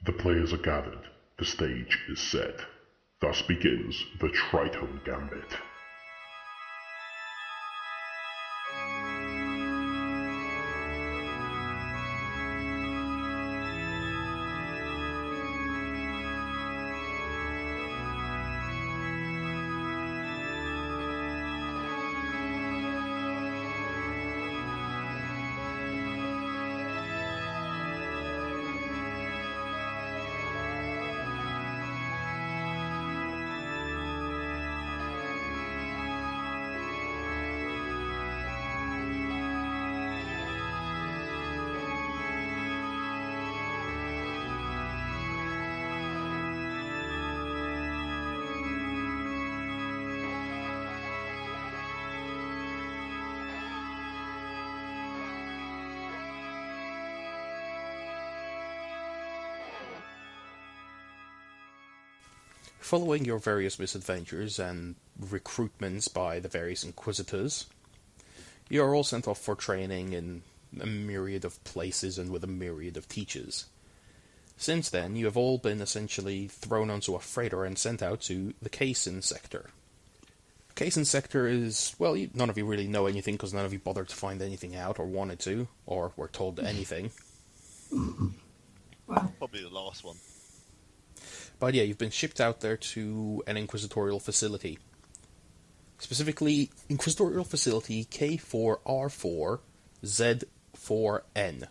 The players are gathered, the stage is set. Thus begins the Tritone Gambit. Following your various misadventures and recruitments by the various Inquisitors, you are all sent off for training in a myriad of places and with a myriad of teachers. Since then, you have all been essentially thrown onto a freighter and sent out to the Caesin Sector. Caesin Sector is, well, none of you really know anything because none of you bothered to find anything out or wanted to, or were told anything. Wow. Probably the last one. But yeah, you've been shipped out there to an Inquisitorial facility. Specifically, Inquisitorial Facility K4R4Z4N,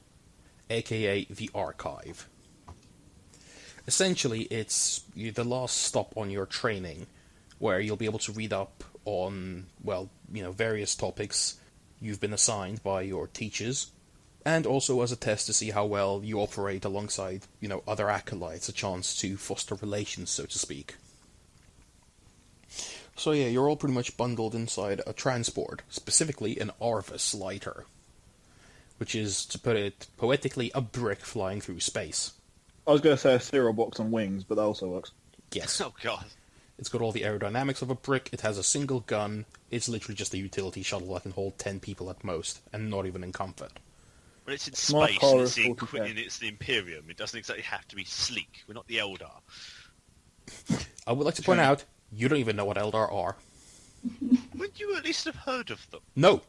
aka the Archive. Essentially, it's the last stop on your training, where you'll be able to read up on, well, various topics you've been assigned by your teachers, and also as a test to see how well you operate alongside, other acolytes, a chance to foster relations, so to speak. So yeah, you're all pretty much bundled inside a transport, specifically an Arvis lighter, which is, to put it poetically, a brick flying through space. I was going to say a cereal box on wings, but that also works. Yes. Oh god. It's got all the aerodynamics of a brick, it has a single gun, it's literally just a utility shuttle that can hold 10 people at most, and not even in comfort. When it's in My space car and is 40K. and it's the Imperium, it doesn't exactly have to be sleek. We're not the Eldar. I would like to point out, you don't even know what Eldar are. Wouldn't you at least have heard of them? No!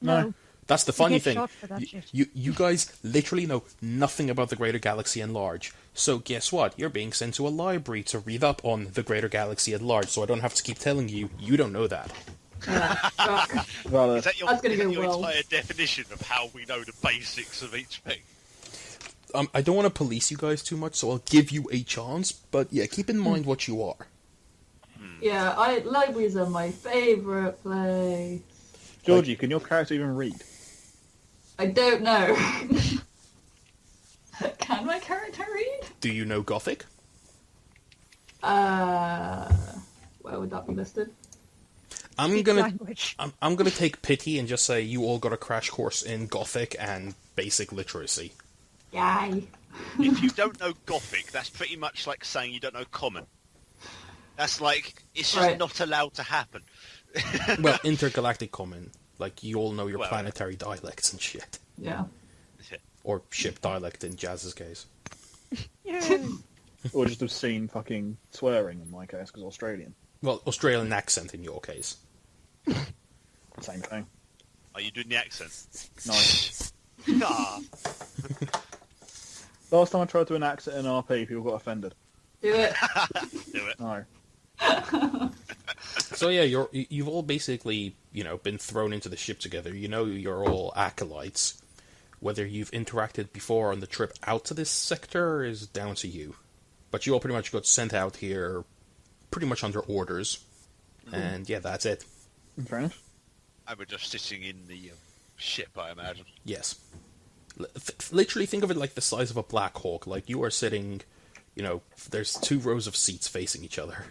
No. That's the funny get thing. shot for that shit. You guys literally know nothing about the greater galaxy at large. So guess what? You're being sent to a library to read up on the greater galaxy at large, so I don't have to keep telling you, you don't know that. Fuck. Valid. Is that your, That's gonna go your well. entire definition of how we know the basics of each thing? I don't want to police you guys too much, so I'll give you a chance, but yeah, keep in mind what you are. Yeah, libraries are my favourite place. Georgie, can your character even read? I don't know. Can my character read? Do you know Gothic? Where would that be listed? I'm Speak gonna language. I'm gonna take pity and just say you all got a crash course in Gothic and basic literacy. Yay. If you don't know Gothic, that's pretty much like saying you don't know Common. That's like, it's just Right. not allowed to happen. Well, intergalactic common, like you all know your Well, planetary dialects and shit, Yeah. or ship dialect in Jazz's case. Yay. Or just obscene fucking swearing in my case, because Australian. Well, Australian accent in your case. Same thing. Are you doing the accent? Nice. Ah, Last time I tried to enact it in RP, people got offended. Do it. do it. No. So yeah, you've all basically, been thrown into the ship together. You're all acolytes. Whether you've interacted before on the trip out to this sector is down to you. But you all pretty much got sent out here pretty much under orders. And yeah, that's it. Fair enough. I was just sitting in the ship, I imagine. Yes. Literally think of it like the size of a Black Hawk. Like you are sitting, there's 2 rows of seats facing each other.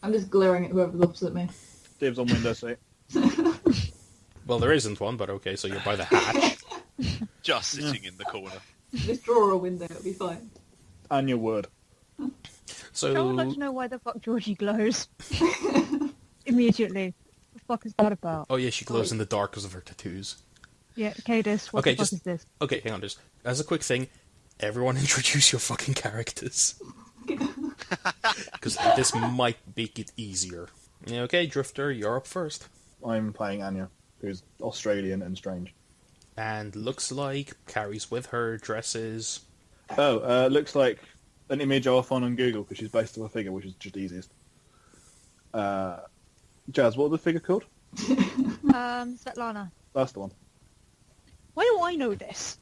I'm just glaring at whoever looks at me. Dibs on window seat. Well, there isn't one, but okay, so you're by the hatch. Just sitting in the corner. Just draw a window, it'll be fine. And your word. So I would like to know why the fuck Georgie glows. Immediately. What the fuck is that about? oh yeah, she glows in the dark because of her tattoos. Yeah, Cadis, what Okay, the fuck just- is this? Okay, hang on. Just as a quick thing, Everyone introduce your fucking characters. Because this might make it easier. Okay, Drifter, you're up first. I'm playing Anya, who's Australian and strange. And looks like carries with her dresses. Looks like an image I found on Google because she's based on a figure, which is just easiest. Jazz, what was the figure called? Svetlana. That's the one. Why do I know this?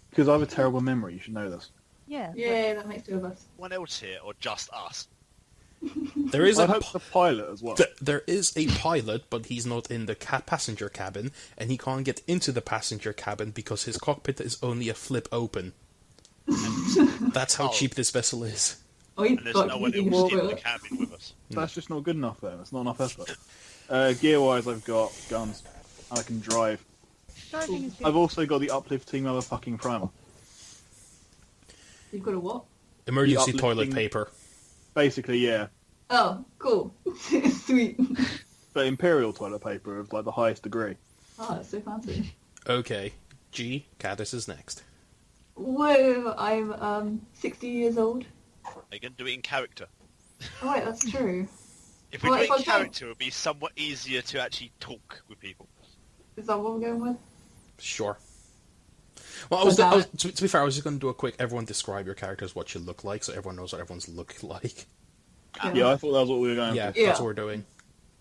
Because I have a terrible memory. You should know this. Yeah. Yeah, that makes two of us. Anyone else here, or just us? There is I a hope the pilot as well. there is a pilot, but he's not in the passenger cabin, and he can't get into the passenger cabin because his cockpit is only a flip open. That's how cheap this vessel is. Oh, And there's no one else in the cabin with us. That's just not good enough, though. That's not enough effort. Gear-wise, I've got guns. And I can drive. Driving is good. I've also got the uplifting motherfucking primer. You've got a what? Emergency The toilet uplifting- paper. Basically, yeah. Oh, cool. Sweet. But Imperial toilet paper of like the highest degree. Oh, that's so fancy. Okay, G, Caddis is next. Whoa, I'm 60 years old. Are you going to do it in character? Oh, right, that's true. If we Well, do if it I in don't- character, it would be somewhat easier to actually talk with people. Is that what we're going with? Sure. Well, to be fair, I was just going to do a quick, everyone describe your characters, what you look like, so everyone knows what everyone's look like. Yeah, I thought that was what we were going Yeah, for. Yeah. that's what we're doing.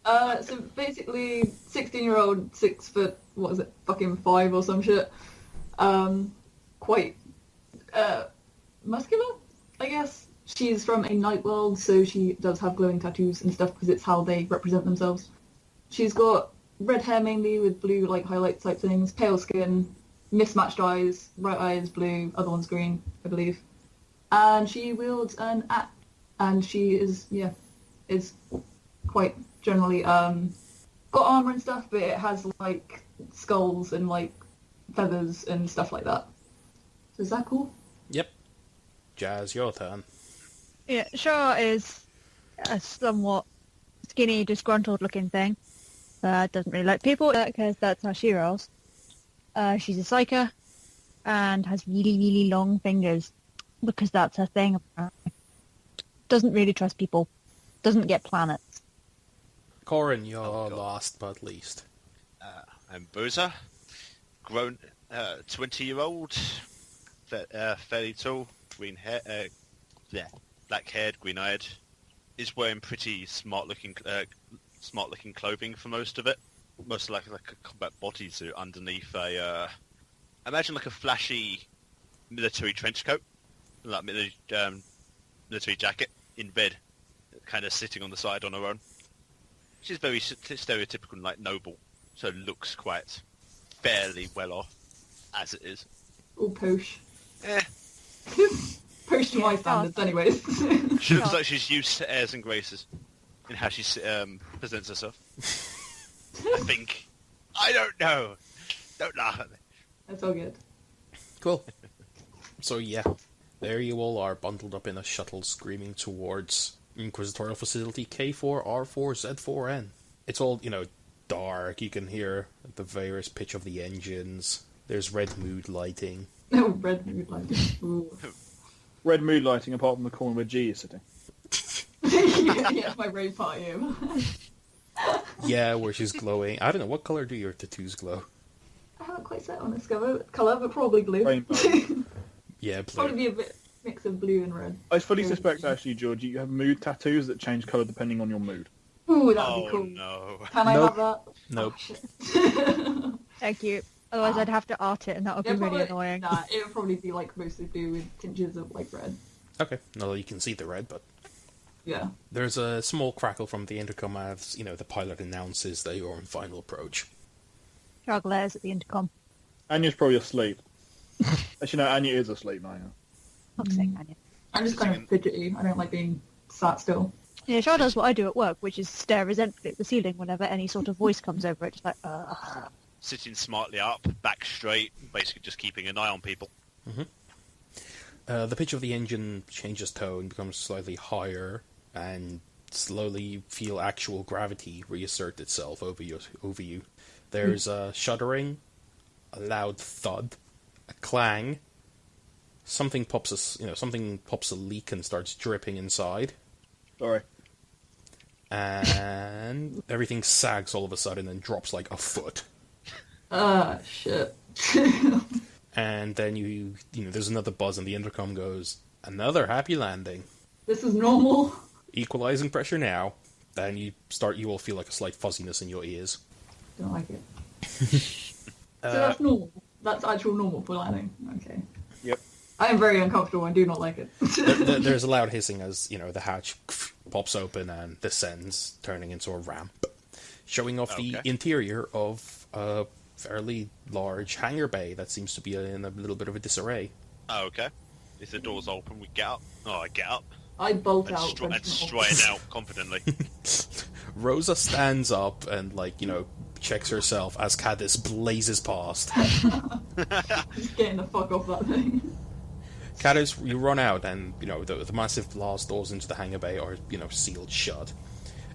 So basically, 16-year-old, 6 foot, what is it, fucking 5 or some shit. Quite, muscular, I guess. She's from a night world, so she does have glowing tattoos and stuff, because it's how they represent themselves. She's got red hair mainly, with blue, like, highlight type things, pale skin, mismatched eyes, right eye is blue, other one's green, I believe. And she wields an axe, and she is quite generally, got armor and stuff, but it has, like, skulls and, like, feathers and stuff like that. So is that cool? Yep. Jazz, your turn. Yeah, Shah is a somewhat skinny, disgruntled-looking thing. Doesn't really like people, because that's how she rolls. She's a psyker, and has really, really long fingers, because that's her thing, apparently. Doesn't really trust people. Doesn't get planets. Corin, you're God. last but least. I'm Boozer, grown, 20-year-old, fairly tall, green hair, black-haired, green-eyed. Is wearing pretty smart-looking clothing for most of it. Most like a combat bodysuit underneath a, imagine like a flashy military trench coat, like military jacket in bed, kind of sitting on the side on her own. She's very stereotypical, like noble, so looks quite fairly well off as it is. All posh. Eh, Posh to my standards, anyways. she looks like she's used to airs and graces in how she presents herself. I think. I don't know. Don't laugh at me. That's all good. Cool. So yeah, there you all are, bundled up in a shuttle screaming towards Inquisitorial Facility K4R4Z4N. It's all, dark. You can hear the various pitch of the engines. There's red mood lighting. No, red mood lighting. Ooh. Red mood lighting apart from the corner where G is sitting. Yeah, my rave party. Yeah, where she's glowing. I don't know, what color do your tattoos glow? I haven't quite set on this colour, but probably blue. Rainbow. Yeah, Probably blue. be a bit mix of blue and red. I fully suspect, actually, George, you have mood tattoos that change colour depending on your mood. Ooh, that'd be Oh cool. no. Can I Nope. have that? Nope. Oh, shit. Thank you. Otherwise, I'd have to art it, and that would be It'd really probably- annoying. Nah, it would probably be like mostly blue with tinges of like red. Okay, no, you can see the red, but Yeah. there's a small crackle from the intercom as, the pilot announces that you're on final approach. Shah glares at the intercom. Anya's probably asleep. Actually, no, Anya is asleep now. Fuck's sake, Anya. I'm just kind of fidgety. I don't like being sat still. Yeah, Shah does what I do at work, which is stare resentfully at the ceiling whenever any sort of voice comes over it. Just like, Sitting smartly up, back straight, basically just keeping an eye on people. The pitch of the engine changes tone, becomes slightly higher, and slowly you feel actual gravity reassert itself over you. There's a shuddering, a loud thud, a clang, something pops a leak and starts dripping inside, Sorry. and everything sags all of a sudden and drops like a foot. Ah, shit. And then you know, there's another buzz and the intercom goes, "Another happy landing. This is normal. Equalizing pressure now." Then you will feel like a slight fuzziness in your ears. Don't like it. So that's normal. That's actual normal for landing. Okay. Yep. I am very uncomfortable and do not like it. There's a loud hissing as, you know, the hatch pops open and descends, turning into a ramp, showing off the interior of a fairly large hangar bay that seems to be in a little bit of a disarray. Oh, okay. If the door's open, we get up. Oh, I get up. I bolt And, out. and stride out confidently. Rosa stands up and, like, you know, checks herself as Caesin blazes past. Just getting the fuck off that thing. Caesin, you run out and, you know, the massive glass doors into the hangar bay are, you know, sealed shut.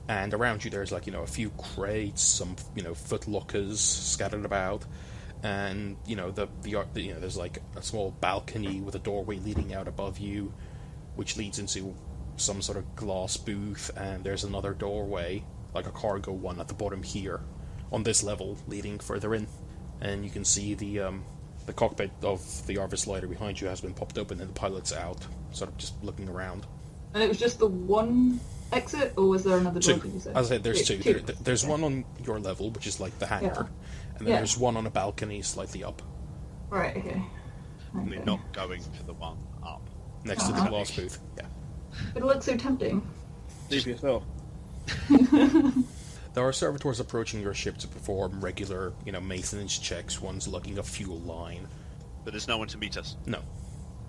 And around you there's, like, you know, a few crates, some, you know, footlockers scattered about. And, you know, there's, like, a small balcony with a doorway leading out above you, which leads into some sort of glass booth, and there's another doorway, like a cargo one at the bottom here, on this level, leading further in. And you can see the cockpit of the Arvis lighter behind you has been popped open, and the pilot's out, sort of just looking around. And it was just the one exit, or was there another door, Two. did you say? As I said, there's two. There's Okay. one on your level, which is like the hangar, Yeah. and then there's one on a balcony slightly up, Right, okay. We're not going for the one up. next to the glass booth. Yeah. It looks so tempting. Do for yourself. There are servitors approaching your ship to perform regular, you know, maintenance checks. One's lugging a fuel line. But there's no one to meet us. No.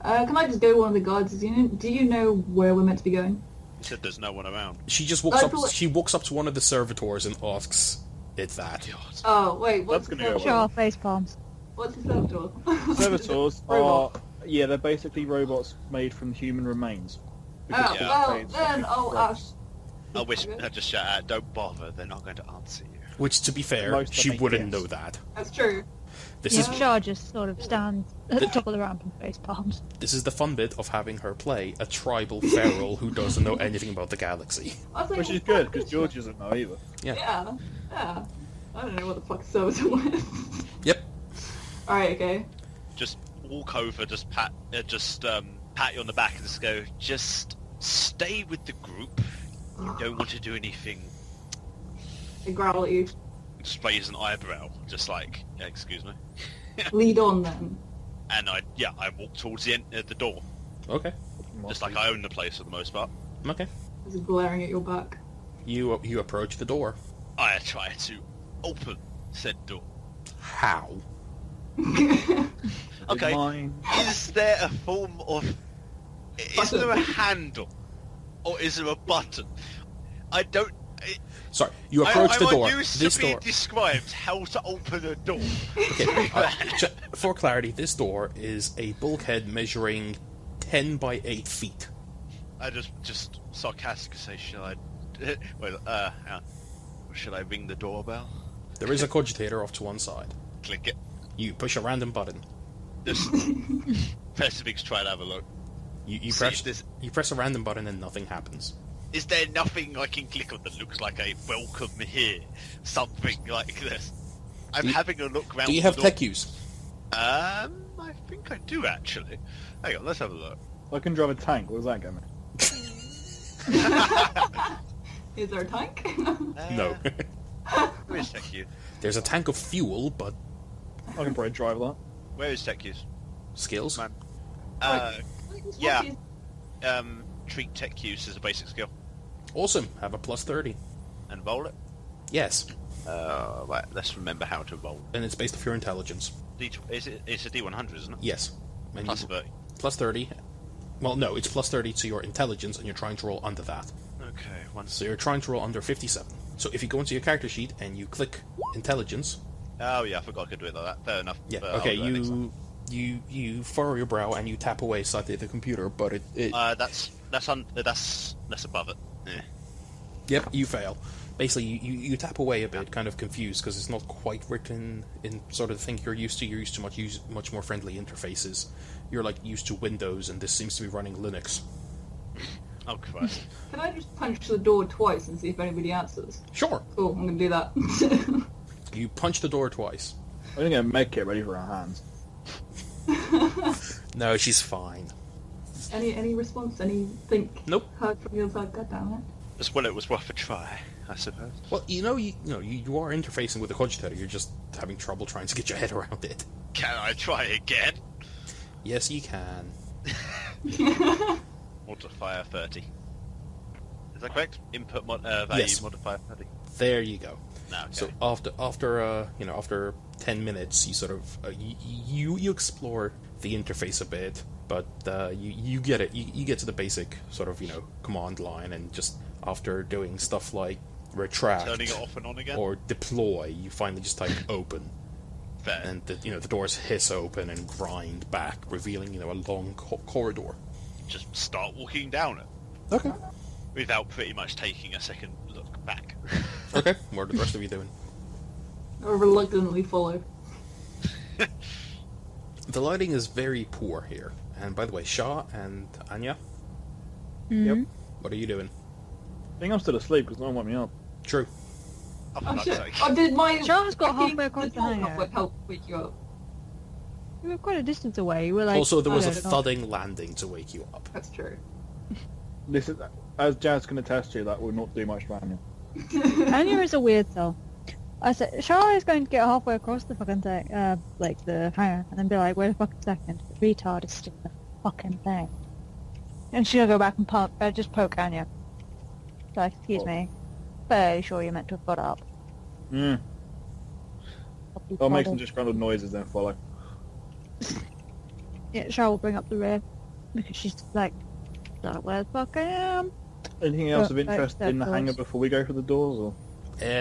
Can I just go to one of the guards? Do you know where we're meant to be going? You said there's no one around. She just walks I up. thought- She walks up to one of the servitors and asks it that. God. Oh, wait, what's That's the gonna go third Show door? our face palms. What's the third door? Servitors are... Robot. Yeah, they're basically robots made from human remains. Oh, Yeah. well, It's then I'll gross. ask... I wish I just shout out, don't bother, they're not going to answer you. Which, to be fair, Most she make wouldn't yes. know that. That's true. This Yeah. is Shaw just sort of stands at the top of the ramp and face palms. this is the fun bit of having her play a tribal feral who doesn't know anything about the galaxy. I was like, Which is what the good, fuck because is George that? doesn't know either. Yeah. I don't know what the fuck servitor was. Yep. Alright, okay. Just walk over, just pat you on the back and just go, just stay with the group. You don't want to do anything. I growl at you. Just raise an eyebrow, just like, excuse me. Lead on then. And I walk towards the door, Okay. just like I own the place for the most part. Okay. Just glaring at your back. You approach the door. I try to open said door. How? Okay, Mine. is there a form of... Is there a handle? Or is there a button? I don't... Sorry, you approach the I door. want you This to be door. described how to open a door. Okay, for clarity, this door is a bulkhead measuring 10 by 8 feet. I just sarcastically say, shall I... Well, should I ring the doorbell? There is a cogitator off to one side. Click it. You push a random button. Just... Pacific's try to have a look. You See press if there's- you press a random button and nothing happens. Is there nothing I can click on that looks like a welcome here? Something like this. I'm having a look around Do you the have door. tech use? I think I do actually. Hang on, let's have a look. I can drive a tank. What does that get me? Is there a tank? No. Where is tech use? There's a tank of fuel, but I can probably drive that. Where is tech use? skills. Man. Just Yeah. what is- Treat tech use as a basic skill. Awesome. Have a plus 30. And roll it. Yes. Right, let's remember how to roll. And it's based off your intelligence. It's a D100, isn't it? Yes. And Plus you- 30. plus 30. Well, no, it's plus 30 to your intelligence, and you're trying to roll under that. Okay, one So you're trying to roll under 57. So if you go into your character sheet and you click intelligence, Oh yeah, I forgot I could do it like that. Fair enough. yeah, But I'll okay, do that next time. you furrow your brow and you tap away slightly at the computer, but it That's above it. Yeah. yep, you fail. Basically, you tap away a bit, kind of confused, because it's not quite written in sort of the thing you're used to. You're used to much more friendly interfaces. You're, like, used to Windows, and this seems to be running Linux. Oh, Christ. Can I just punch the door twice and see if anybody answers? Sure. Cool, I'm gonna do that. You punch the door twice. I'm gonna get a med kit ready for our hands. No, she's fine. Any response? Anything Nope. heard from the other side? God damn it. As well, it was worth a try, I suppose. Well, you are interfacing with the cogitator. You're just having trouble trying to get your head around it. Can I try again? Yes, you can. Modifier 30. Is that correct? Input value Yes. modifier 30. There you go. No, okay. So after 10 minutes, you sort of you explore the interface a bit, but you get it. You get to the basic sort of command line, and just after doing stuff like retract, Turning it off and on again? or deploy, you finally just type open, Fair. and the doors hiss open and grind back, revealing a long corridor. Just start walking down it. Okay. Without pretty much taking a second look back. Okay. What are the rest of you doing? Or reluctantly follow. The lighting is very poor here. And by the way, Shah and Anya, Yep. what are you doing? I think I'm still asleep because no one woke me up. True. Oh, for Oh fuck's shit. sake. Oh, did my... Charles got fucking halfway across the hangar. help wake you up? We were quite a distance away. We were like... Also, there was I a don't know. thudding landing to wake you up. That's true. This is, as Jazz can attest to, that would not do much to Anya. Anya is a weird soul. I said, Charlotte is going to get halfway across the fucking thing, like the hangar, and then be like, wait a fucking second, the retard is still in the fucking thing. And she'll go back and just poke Anya. Like, excuse me, fairly sure you meant to have got up. I'll make some disgruntled noises then follow. Yeah, Charlotte will bring up the rear, because she's like, where the fuck I am? Anything else of Right, interest in the of hangar course. before we go for the doors, or?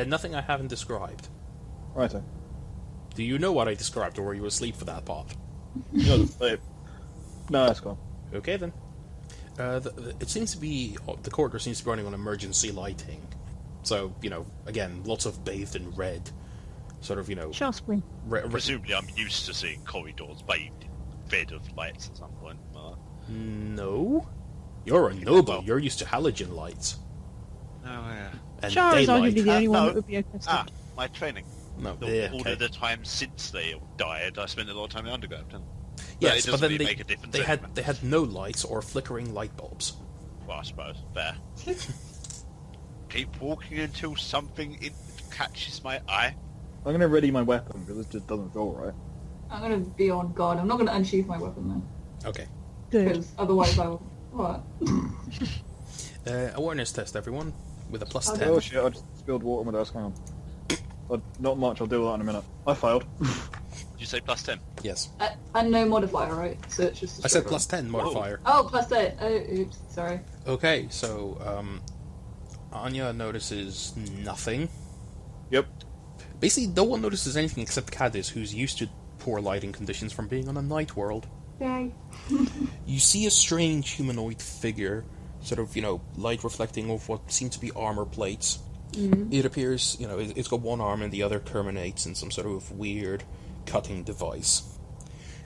Nothing I haven't described. Righto. Do you know what I described, or were you asleep for that part? No, that's gone. Okay then. It seems to be the corridor seems to be running on emergency lighting, so again, lots of bathed in red, sort of Charles Spring. Presumably I'm used to seeing corridors bathed in red of lights at some point. No, you're a noble. You're used to halogen lights Oh, yeah. and Charles is daylight. arguably the only one no. that would be okay. My training. No, All okay. of the time since they died, I spent a lot of time in the underground. And Yes, it but doesn't then really make a difference they anyway. had no lights or flickering light bulbs. Well, I suppose. Fair. Keep walking until something catches my eye. I'm going to ready my weapon because this just doesn't feel right. I'm gonna be on guard. I'm not gonna unsheath my weapon then, Okay. Good. because otherwise I will... What? Awareness test, everyone, with a plus Okay. 10. Oh shit, I just spilled water on my desk, hang on. Not much, I'll deal with that in a minute. I failed. Did you say plus 10? Yes. And no modifier, right? So it's just... a I said straight plus 10 modifier. roll. Oh, plus 8. Oh, oops, sorry. Okay, so Anya notices nothing. Yep. Basically, no one notices anything except Cladius, who's used to poor lighting conditions from being on a night world. Yay. You see a strange humanoid figure, sort of, light reflecting off what seem to be armor plates. It appears, it's got one arm and the other terminates in some sort of weird cutting device.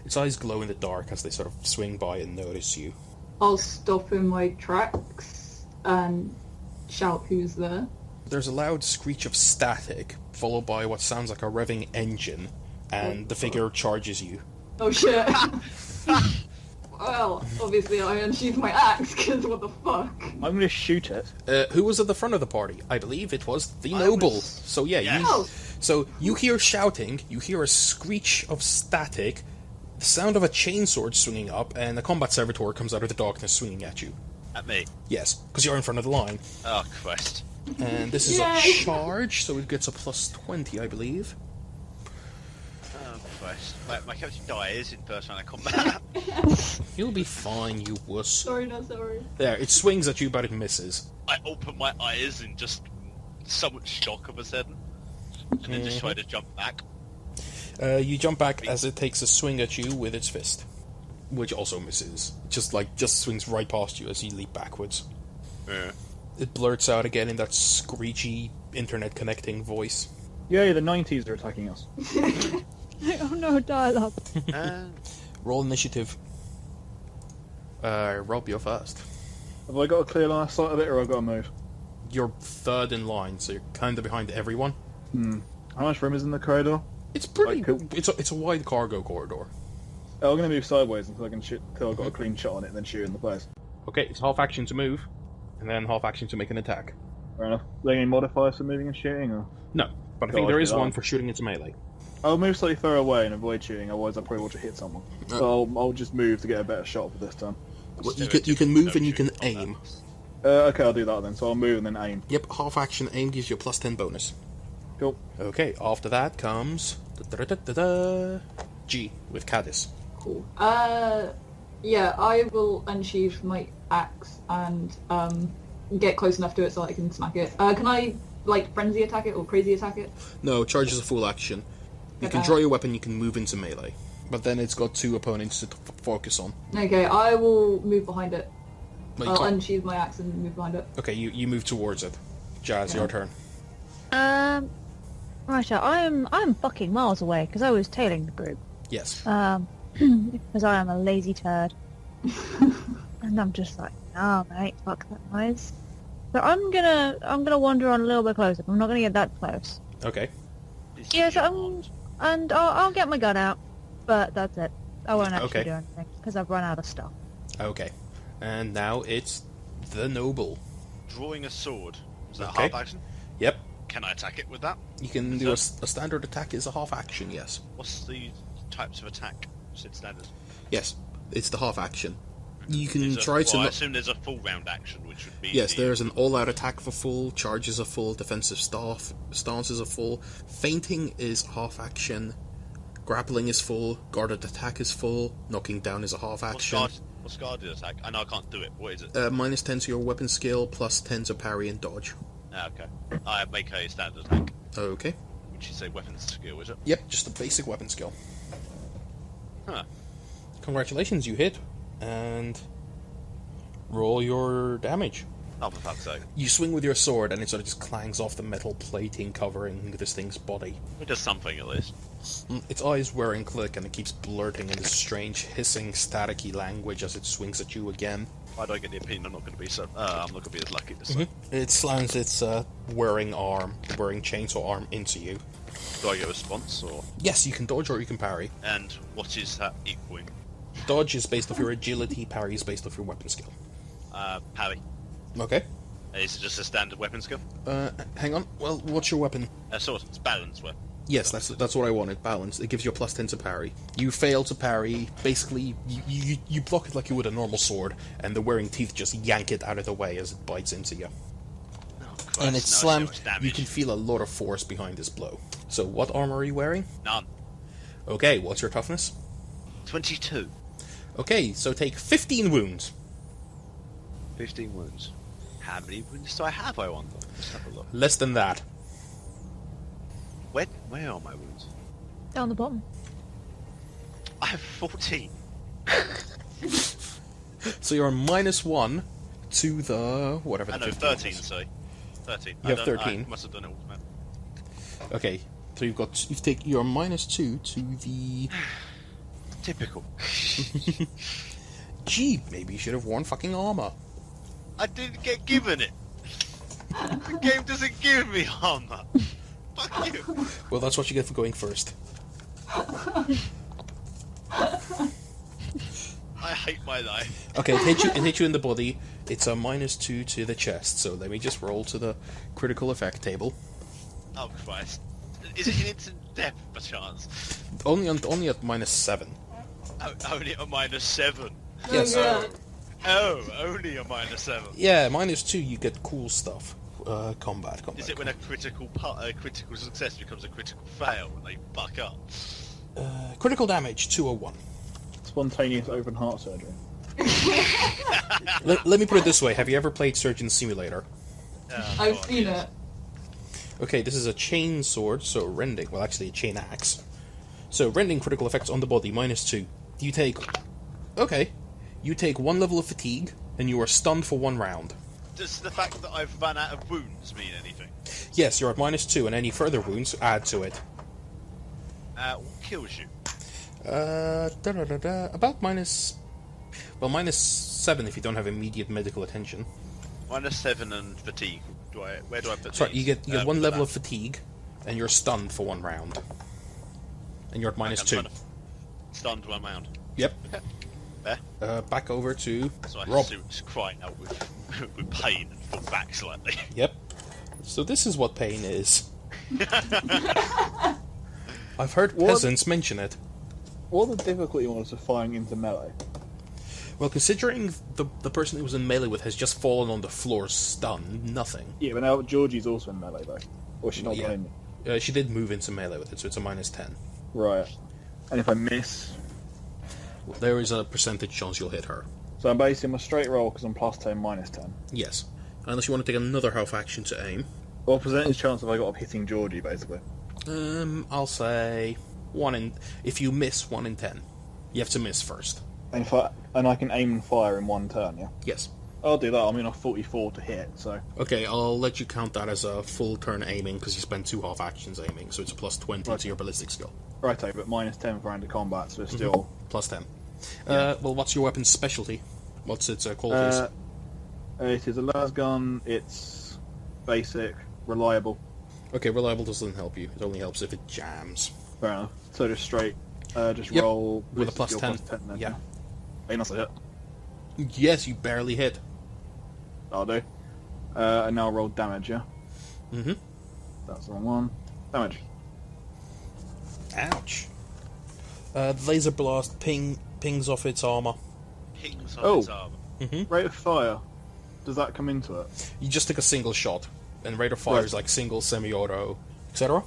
Its eyes glow in the dark as they sort of swing by and notice you. I'll stop in my tracks and shout who's there. There's a loud screech of static, followed by what sounds like a revving engine, and the figure charges you. Oh shit. Well, obviously I unsheathed my axe, because what the fuck? I'm going to shoot it. Who was at the front of the party? I believe it was the I noble. was- So yeah, Yes. you hear shouting, you hear a screech of static, the sound of a chainsword swinging up, and a combat servitor comes out of the darkness swinging at you. At me. Yes, because you're in front of the line. Oh, Christ. And this is a Yay. charge, so it gets a plus 20, I believe. Oh, Christ. My character dies in first round of combat. You'll be fine, you wuss. Sorry, not sorry. There, it swings at you, but it misses. I open my eyes in just so much shock of a sudden. And then just try to jump back. You jump back as it takes a swing at you with its fist, which also misses. Just swings right past you as you leap backwards. Yeah. It blurts out again in that screechy, internet connecting voice. Yay, the 90s are attacking us. Oh no, dialogue. Roll initiative. Rob, you're first. Have I got a clear line of sight of it, or have I got to move? You're third in line, so you're kind of behind everyone. How much room is in the corridor? It's pretty. Like, It's a wide cargo corridor. Oh, I'm going to move sideways until I can shoot, until I've got a clean shot on it, and then shoot in the place. Okay, it's half action to move, and then half action to make an attack. Fair enough. Are there any modifiers for moving and shooting, or? No, but I think there is one for shooting into melee. I'll move slightly further away and avoid shooting, otherwise I probably want to hit someone. So I'll just move to get a better shot for this time. Well, you can move and you can aim. Okay, I'll do that then. So I'll move and then aim. Yep, half action aim gives you a plus 10 bonus. Cool. Okay, after that comes G with Caesin. Cool. Yeah, I will unsheath my axe and get close enough to it so I can smack it. Can I like frenzy attack it or crazy attack it? No, charge is a full action. You can draw your weapon, you can move into melee. But then it's got two opponents to focus on. Okay, I will move behind it. But I'll unsheath my axe and move behind it. Okay, you move towards it. Jazz, your turn. Right, I'm fucking miles away because I was tailing the group. Yes. Because I am a lazy turd. And I'm just like, nah, mate, fuck that noise. So I'm gonna wander on a little bit closer. I'm not gonna get that close. Okay. Yes, I'll get my gun out, but that's it. I won't actually do anything because I've run out of stuff. Okay. And now it's the noble. Drawing a sword. Is that Okay. half action? Yep. Can I attack it with that? You can do a standard attack is a half action, yes. What's the types of attack? Is it standard? Yes, it's the half action. You can I assume there's a full round action, which would be... Yes, there's an all-out attack for full, charges are full, defensive stances are full, fainting is half action, grappling is full, guarded attack is full, knocking down is a half action. What's guarded attack? I know I can't do it. What is it? Minus 10 to your weapon skill, plus 10 to parry and dodge. Okay. I make a standard attack. Okay. Which is a weapons skill, is it? Yep, just a basic weapon skill. Huh. Congratulations, you hit. And roll your damage. Oh, for fuck's sake. You swing with your sword and it sort of just clangs off the metal plating covering this thing's body. It does something at least. Its eyes whir and click and it keeps blurting in this strange, hissing, staticky language as it swings at you again. Why do I get the opinion I'm not going to be I'm not going to be as lucky this time? It slams its whirring chainsaw arm into you. Do I get a response, or...? Yes, you can dodge or you can parry. And what is that equaling? Dodge is based off your agility, parry is based off your weapon skill. Parry. Okay. Is it just a standard weapon skill? Hang on. Well, what's your weapon? Sword. It's balanced weapon. Yes, that's what I wanted. Balance. It gives you a plus 10 to parry. You fail to parry. Basically, you block it like you would a normal sword, and the whirring teeth just yank it out of the way as it bites into you. Oh, Christ, And it slams. so much You can feel a lot of force behind this blow. So, what armor are you wearing? None. Okay, what's your toughness? 22. Okay, so take 15 wounds. 15 wounds. How many wounds do I have, I wonder? Let's have a look. Less than that. Where are my wounds? Down the bottom. I have 14. So you're -1 to the whatever. I The know, 15 13, was. sorry. 13. You have 13. I must have done it automatically. Okay, so you're -2 to the. Typical. Gee, maybe you should have worn fucking armor. I didn't get given it. The game doesn't give me armor. Fuck you. Well, that's what you get for going first. I hate my life. Okay, it hit you in the body. It's a -2 to the chest. So let me just roll to the critical effect table. Oh Christ! Is it an instant death by chance? Only at -7. Oh, only a -7. Yes. Oh, only a -7. Yeah, -2 you get cool stuff. Combat. Is it when a critical success becomes a critical fail when they fuck up? Critical damage 201. Spontaneous open heart surgery. Let me put it this way: have you ever played Surgeon Simulator? I've God, seen yes. it. Okay, this is a chain sword, so rending. Well, actually, a chain axe. So rending critical effects on the body -2. You take 1 level of fatigue, and you are stunned for 1 round. Does the fact that I've run out of wounds mean anything? Yes, you're at -2, and any further wounds add to it. What kills you? About -7 if you don't have immediate medical attention. -7 and fatigue. Where do I put Sorry, these? you get one level of fatigue, and you're stunned for 1 round. And you're at -2. Stunned 1 round. Yep. There. Back over to So I Rob. suit's crying out with pain and fall back slightly. Yep. So this is what pain is. I've heard peasants mention it. What are the difficulty was of firing into melee? Well, considering the person who was in melee with has just fallen on the floor stunned, nothing. Yeah, but now Georgie's also in melee, though. Or she's not Yeah. behind me. She did move into melee with it, so it's a -10. Right. And if I miss... There is a percentage chance you'll hit her. So I'm basing my straight roll because I'm +10, -10. Yes. Unless you want to take another half action to aim. What percentage chance have I got of hitting Georgie, basically? I'll say 1 in... If you miss, 1 in 10. You have to miss first. And I can aim and fire in 1 turn, yeah? Yes. I'll do that. I'm in a 44 to hit, so... Okay, I'll let you count that as a full turn aiming, because you spent 2 half actions aiming, so it's a +20 to your ballistic skill. Righto, but -10 for hand of combat, so it's still... +10. Well, what's your weapon's specialty? What's its qualities? It is a lasgun, it's basic, reliable. Okay, reliable doesn't help you. It only helps if it jams. Fair enough. So just straight, just Yep, roll... with a ballistic +10. skill +10 then. Yeah. Hey, that's a hit. Yes, you barely hit. That'll do. And now roll damage, yeah? Mm-hmm. That's the wrong one. Damage. Ouch. The laser blast pings off its armor. Pings on Oh. its arm. Rate of fire. Does that come into it? You just take a single shot, and rate of fire Right. is like single, semi-auto, etc.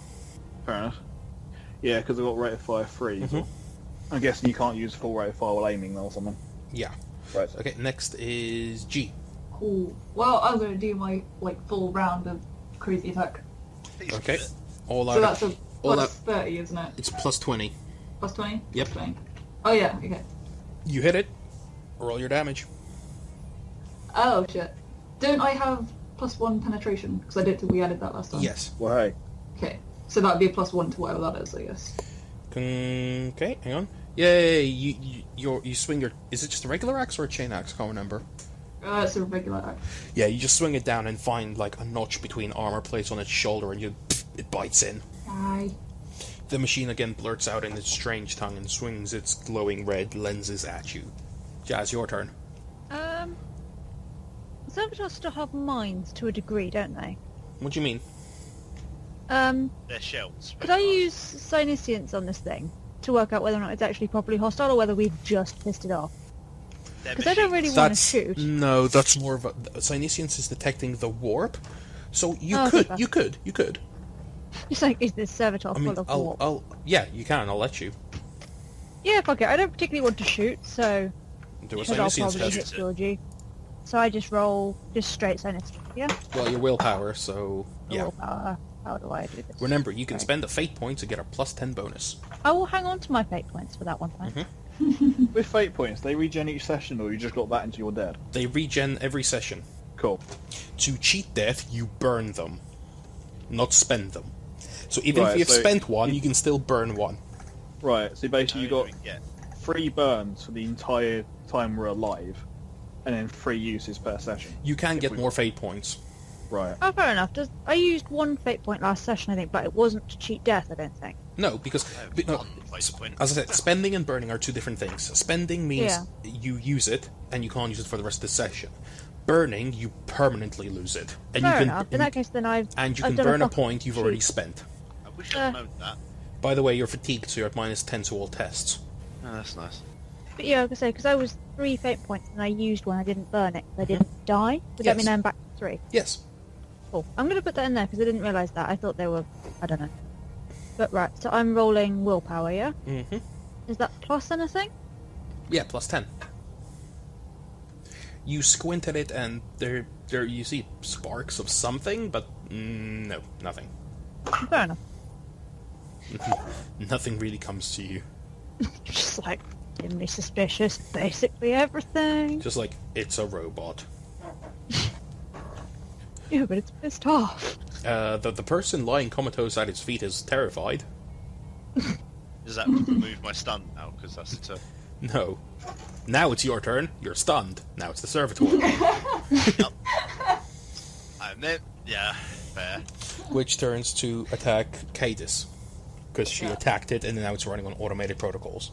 Fair enough. Yeah, because I've got rate of fire 3. Mhm. So I'm guessing you can't use full rate of fire while aiming though or something. Yeah. Right. Okay, next is G. Cool. Well, I'm going to do my full round of crazy attack. Please Okay. do it. All So out. that's a all plus out. 30, isn't it? It's +20. Plus 20? Yep. Plus 20. Oh yeah, okay. You hit it. Roll your damage. Oh shit. Don't I have +1 penetration? Because I didn't think we added that last time. Yes. Well, hey. Okay. So that'd be a +1 to whatever that is, I guess. Okay, hang on. Yay! You swing your. Is it just a regular axe or a chain axe? I can't remember. It's a regular attack. Yeah, you just swing it down and find like a notch between armor plates on its shoulder, and it bites in. Aye. The machine again blurts out in its strange tongue and swings its glowing red lenses at you. Jazz, your turn. Servitors still have minds to a degree, don't they? What do you mean? They're shells. Could I use Sinicience on this thing to work out whether or not it's actually properly hostile or whether we've just pissed it off? They're Because I don't really machines. want to shoot. No, that's more of a. Sinicience is detecting the warp, so you Oh, could, super. you could. It's like, is this servitor I mean, full of warp? yeah, you can. I'll let you Yeah, fuck it. I don't particularly want to shoot, so do a because I'll Sinicience probably test. hit Georgie. So I just roll just straight Sinicience. Yeah. Well, your willpower, so yeah. Willpower. How do I do this? Remember, you can Right. spend a fate point to get a +10 bonus. I will hang on to my fate points for that one time. Mhm. With fate points, they regen each session, or you just got that until you're dead? They regen every session. Cool. To cheat death, you burn them, not spend them. So even if Right, you've so spent one, you can still burn one. Right, so basically you got Yeah. 3 burns for the entire time we're alive, and then 3 uses per session. You can If get we- more fate points. Right. Oh, fair enough. I used one fate point last session, I think, but it wasn't to cheat death, I don't think. No, because no, One fate point. as I said, spending and burning are two different things. Spending means Yeah. you use it and you can't use it for the rest of the session. Burning, you permanently lose it, and Fair you can enough. In that case, then and you I've can done burn a fucking point you've already cheat. spent. I wish I'd known that. By the way, you're fatigued, so you're at -10 to all tests. Oh, that's nice. But yeah, like I say, because I was 3 fate points and I used one, I didn't burn it. I didn't die. Would that Yes. mean I'm back to 3? Yes. Cool. I'm going to put that in there because I didn't realise that. I thought they were... I don't know. But right, so I'm rolling willpower, yeah? Mm-hmm. Is that plus anything? Yeah, +10. You squint at it, and there you see sparks of something, but no, nothing. Fair enough. Nothing really comes to you. Just like, dimly suspicious, basically everything. Just like it's a robot. Yeah, but it's pissed off. The person lying comatose at its feet is terrified. Does that remove my stun now? Because that's it. No. Now it's your turn. You're stunned. Now it's the servitor. And then, yeah, fair. Which turns to attack Caesis. Because she attacked it and now it's running on automated protocols.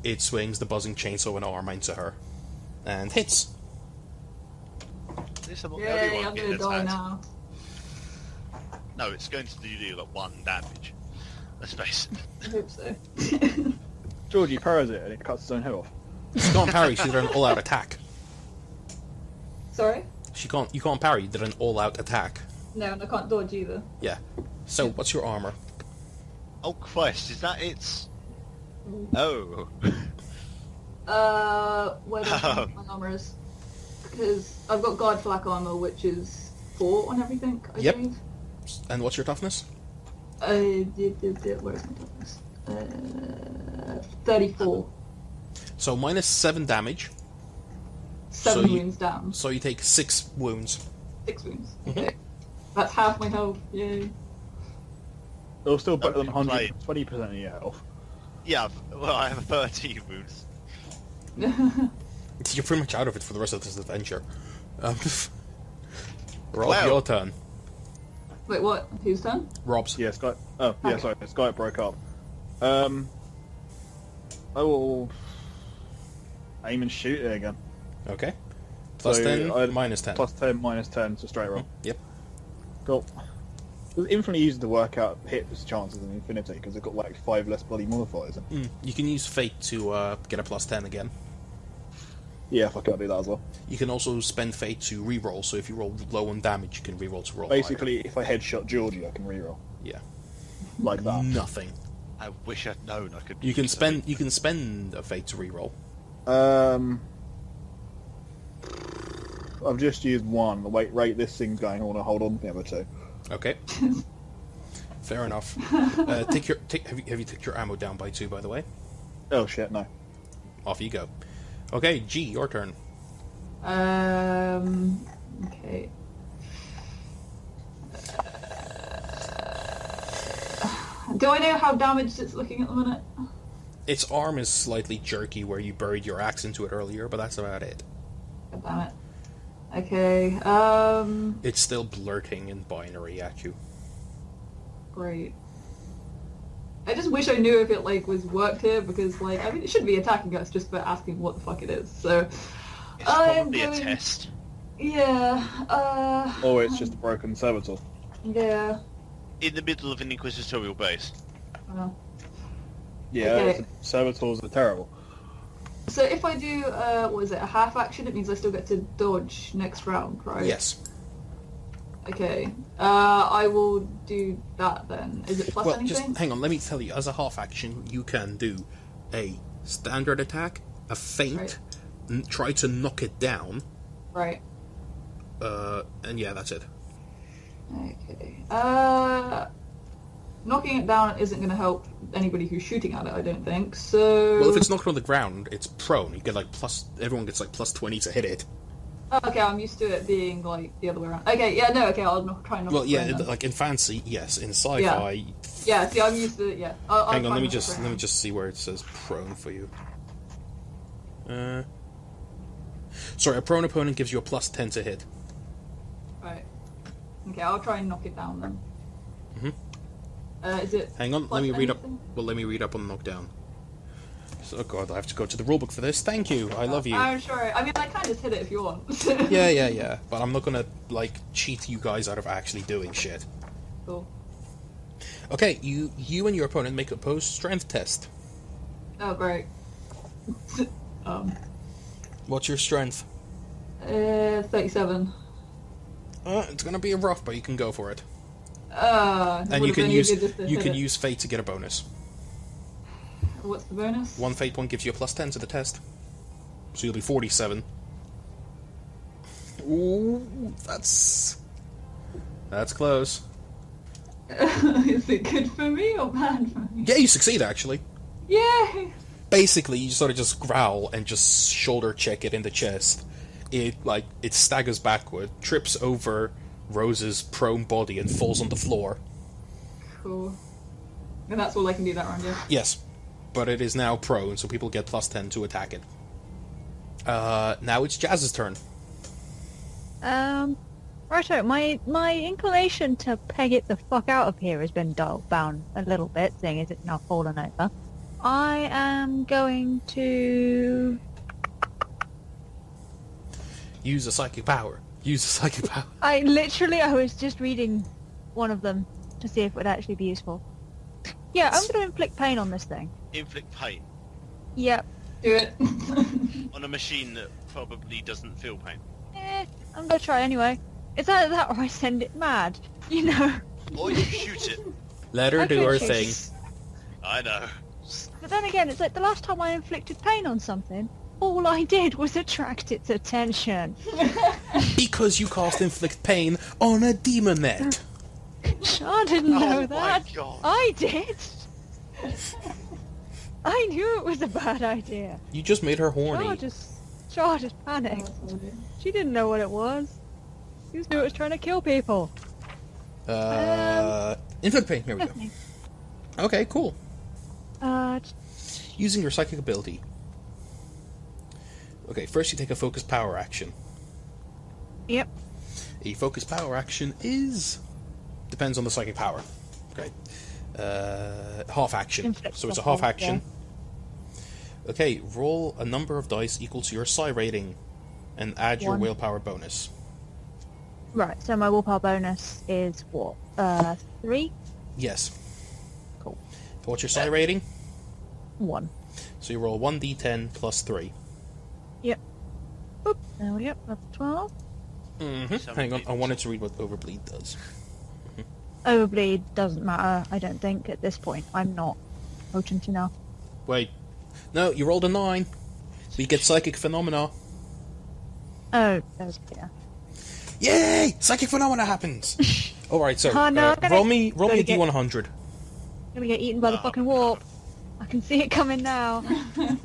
It swings the buzzing chainsaw and arm into her. And hits. This is not the Yay, only one I'm getting gonna die attacked. now. No, it's going to do like 1 damage. Let's face it. I hope so. Georgie parries it and it cuts its own head off. She can't parry, she did an all-out attack. Sorry? You can't parry, you did an all-out attack. No, and I can't dodge either. Yeah. So, what's your armor? Oh Christ, is that it? Oh. Where do I think my armor is? Because I've got guard flak armor, which is 4 on everything, I Yep. believe. And what's your toughness? Where is my toughness? 34. So, minus 7 damage. 7 So you- wounds down. So you take 6 wounds. 6 wounds. Mhm. Okay. That's half my health. Yay. It'll still better than That'd be 120% of your health. Yeah, well, I have 13 wounds. You're pretty much out of it for the rest of this adventure. Rob, Wow. your turn. Wait, what? Whose turn? Rob's. Yeah, Sky. Oh, yeah, Okay. sorry, Sky broke up. I will aim and shoot it again. Okay. Plus So 10, I'd- minus 10. Plus 10, minus 10, so straight roll. Yep. Cool. It's infinitely easy to work out hit chances in Infinity because they've got like 5 less bloody modifiers. You can use Fate to get a plus 10 again. Yeah, fuck it, I'll do that as well. You can also spend Fate to reroll, so if you roll low on damage, you can reroll to roll Basically, if I headshot Georgie, I can reroll. higher. Yeah. Like that. Nothing. I wish I'd known I could. You can use spend a Fate to reroll. I've just used one. The wait, rate this thing's going. I want to hold on to the other 2. Okay. Fair enough. Have you taken your ammo down by 2, by the way? Oh shit, no. Off you go. Okay, G, your turn. Okay. Do I know how damaged it's looking at the minute? Its arm is slightly jerky where you buried your axe into it earlier, but that's about it. God damn it. Okay, It's still blurting in binary at you. great. I just wish I knew if it, like, was worked here, because, like, I mean, it shouldn't be attacking us just for asking what the fuck it is, so... It's I'm probably a going- test. Yeah, Or it's just a broken servitor. yeah. In the middle of an Inquisitorial base. Well. Yeah, Okay. servitors are terrible. So if I do, what is it, a half action, it means I still get to dodge next round, right? Yes. Okay. I will do that then. Is it plus Well, anything? just hang on, let me tell you, as a half action, you can do a standard attack, a feint, Right. try to knock it down, Right. and yeah, that's it. Okay. Knocking it down isn't going to help anybody who's shooting at it, I don't think. So. Well, if it's knocked on the ground, it's prone. You get like everyone gets like plus 20 to hit it. Oh, okay, I'm used to it being like the other way around. Okay, yeah, no, okay, I'll try and knock Well, it yeah, down then. like in fantasy, yes. In sci-fi, Yeah, see, I'm used to it. Yeah. I'll hang on, try let me and knock it just down. see where it says prone for you. Sorry, a prone opponent gives you a plus 10 to hit. Right. Okay, I'll try and knock it down then. Mhm. Is it? Hang on, plus let me read up. anything? Well, let me read up on knockdown. So, oh god, I have to go to the rulebook for this. Thank you, I love you. I'm sure. I mean, I can just hit it if you want. Yeah. But I'm not gonna like cheat you guys out of actually doing shit. Cool. Okay, you and your opponent make a opposed strength test. Oh, great. What's your strength? 37. It's gonna be rough, but you can go for it. It And you would've can been use easier just to hit it. use fate to get a bonus. What's the bonus? One fate point gives you a plus 10 to the test, so you'll be 47. Ooh, that's close. Is it good for me or bad for me? Yeah, you succeed actually. Yay! Basically, you sort of just growl and just shoulder check it in the chest, It staggers backward, trips over Rose's prone body, and falls on the floor. Cool. And that's all I can do that round, yeah? Yes, but it is now prone, so people get +10 to attack it. Now it's Jazz's turn. Righto, my inclination to peg it the fuck out of here has been dulled down a little bit, seeing as it's now fallen over. I am going to... Use a psychic power. I was just reading one of them to see if it would actually be useful. Yeah, I'm going to inflict pain on this thing. Inflict pain Yep. Do it. on a machine that probably doesn't feel pain. I'm going to try anyway. It's either that or I send it mad, you know. Or you shoot it. Let her I do could her shoot. thing. I know. But then again, it's like the last time I inflicted pain on something, all I did was attract its attention. Because you cast inflict pain on a demonette. I didn't know Oh that. my god. I did. I knew it was a bad idea. You just made her horny. Shaw just panicked. She didn't know what it was. She just knew it was trying to kill people. Inflict pain, here we go. Definitely. Okay, cool. Uh, Using your psychic ability. Okay, first you take a focus power action. Yep. A focus power action is... Depends on the psychic power. Okay. Half action. Inflict So it's a something, half action. Okay, roll a number of dice equal to your psi rating and add your 1. willpower bonus. Right, so my willpower bonus is what? 3? Yes. Cool. What's your psi rating? 1. So you roll 1d10 plus 3. Yep. Oop, there we go. That's 12. Hang on, I wanted to read what Overbleed does. Overbleed doesn't matter, I don't think, at this point. I'm not potent enough. Wait. No, you rolled a 9. We get psychic phenomena. Oh, that was clear. Yay! Psychic phenomena happens! Alright, so, Oh, no, I'm gonna- roll me a gonna get- D100. I'm gonna get eaten by the fucking warp. I can see it coming now.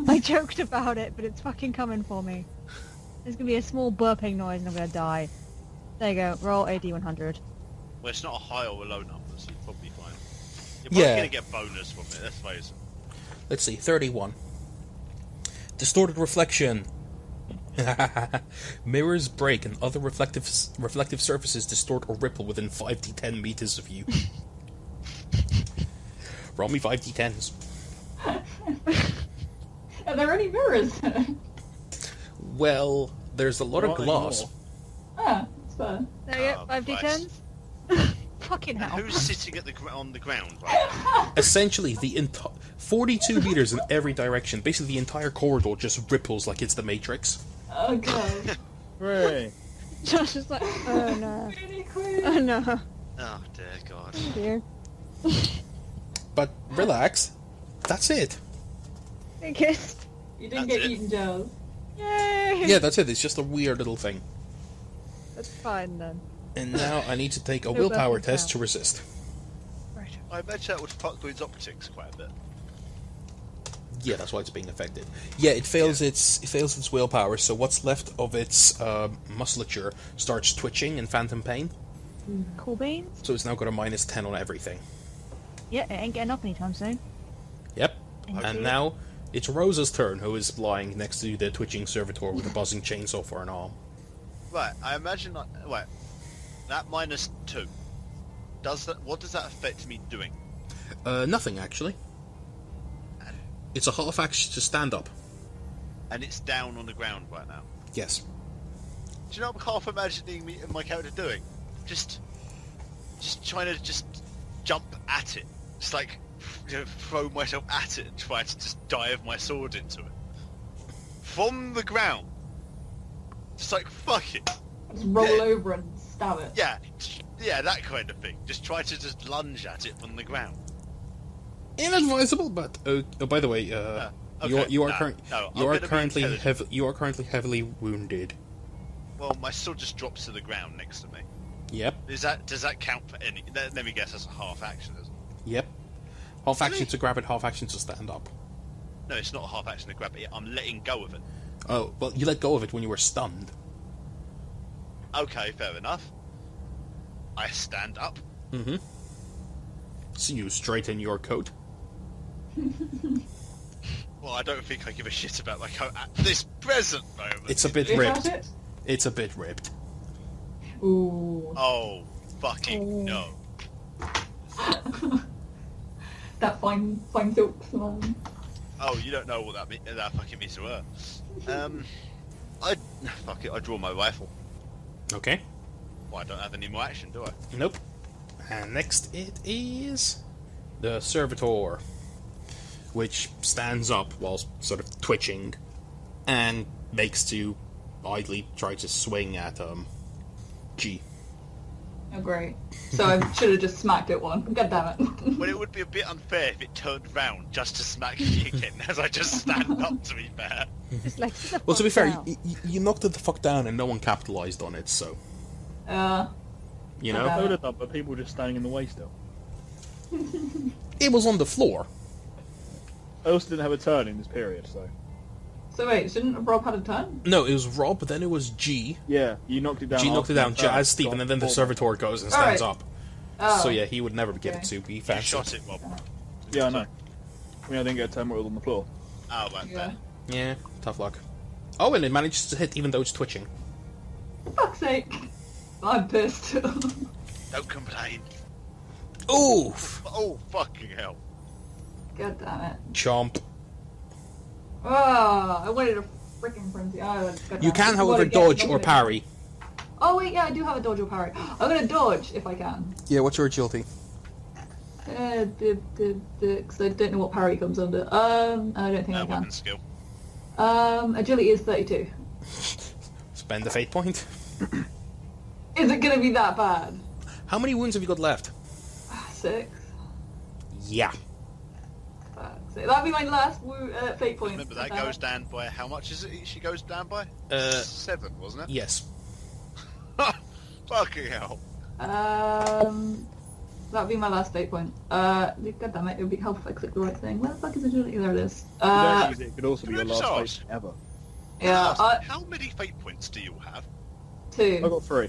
I joked about it, but it's fucking coming for me. There's gonna be a small burping noise and I'm gonna die. There you go, roll a D100. Well, it's not a high or a low number, so you're probably fine. You're probably Yeah. going to get bonus from it, let's face it. Let's see, 31. Distorted reflection. Mirrors break and other reflective surfaces distort or ripple within 5 to 10 meters of you. Roll me 5d10s. Are there any mirrors? Well, there's a lot of Not glass. anymore. Ah, that's fair. There you go, Oh, 5d10s. Fucking And hell. who's sitting at on the ground right Essentially, the 42 meters in every direction. Basically, the entire corridor just ripples like it's the Matrix. Oh god. Hooray. Josh is like, oh no. Really quick. Oh no. now? Oh, dear God. Dear. But relax, that's it. I guess. You didn't That's get it. eaten, Giles. Yay! Yeah, that's it. It's just a weird little thing. That's fine then. And now I need to take a No willpower buttons test now. to resist. Right. I bet that would fuck with his optics quite a bit. Yeah, that's why it's being affected. Yeah, it fails its willpower, so what's left of its musculature starts twitching in phantom pain. Cool beans. So it's now got a -10 on everything. Yeah, it ain't getting up anytime soon. Yep. Indeed. And now it's Rosa's turn, who is lying next to the twitching servitor with a buzzing chainsaw for an arm. Right, I imagine, right, that -2, what does that affect me doing? Nothing, actually. It's a half action to stand up. And it's down on the ground right now. Yes. Do you know what I'm half imagining my character doing? Just trying to just jump at it. Just like, throw myself at it and try to just dive my sword into it. From the ground. Just like, fuck it. Just roll over and stab it. Yeah, that kind of thing. Just try to just lunge at it from the ground. Inadvisable, but by the way, you are currently heavily wounded. Well, my sword just drops to the ground next to me. Yep. Does that count for any? Let me guess, that's a half action, isn't it? Yep. Half action to grab it, half action to stand up. No, it's not a half action to grab it. I'm letting go of it. Oh, well, you let go of it when you were stunned. Okay, fair enough. I stand up. Mm-hmm. So you straighten your coat. Well, I don't think I give a shit about my coat at this present moment. It's a bit Is ripped. that it? It's a bit ripped. Ooh. Oh, fucking no. That fine silk smell. Oh, you don't know what that fucking means to her. Fuck it, I draw my rifle. Okay. Well, I don't have any more action, do I? Nope. And next it is the servitor, which stands up while sort of twitching and makes to idly try to swing at G. Oh, great. So I should have just smacked it one. God damn it. Well, it would be a bit unfair if it turned round just to smack me again, as I just stand up, to be fair. It's like, sit the Well, to be fuck fair, down. you knocked it the fuck down and no one capitalized on it, so, you know? I would have done, but people were just standing in the way still. It was on the floor. I also didn't have a turn in this period, so... So wait, shouldn't Rob had a turn? No, it was Rob, then it was G. Yeah, you knocked it down. G knocked it down, after my turn. Jazz, Stephen, and then the Gone. servitor goes and stands Alright. up. Oh. So yeah, he would never get it Okay. to be You fancy. shot it, Rob. Yeah, I know. I mean, I didn't get a turn where it was on the floor. Oh, right Yeah. there. Yeah, tough luck. Oh, and it manages to hit even though it's twitching. For fuck's sake. I'm pissed. Don't complain. Oof! Oh, fucking hell. God damn it. Chomp. Oh, I wanted a freaking frenzy. Oh, God damn You it. can, What however, again? dodge Not or gonna- parry. Oh wait, yeah, I do have a dodge or parry. I'm gonna dodge if I can. Yeah, what's your agility? Because I don't know what parry comes under. I don't think I can. Weapon skill. Agility is 32. Spend the fate point. Is it gonna be that bad? How many wounds have you got left? 6. Yeah. So that'll be my last fate point. Remember, that goes down by... How much is it she goes down by? 7, wasn't it? Yes. Fucking hell. That'll be my last fate point. God damn it, it would be helpful if I click the right thing. Where the fuck is agility? There it is. If you don't use it, it could also be your Can I last just fight ever. Yeah, How many fate points do you have? 2. I got 3.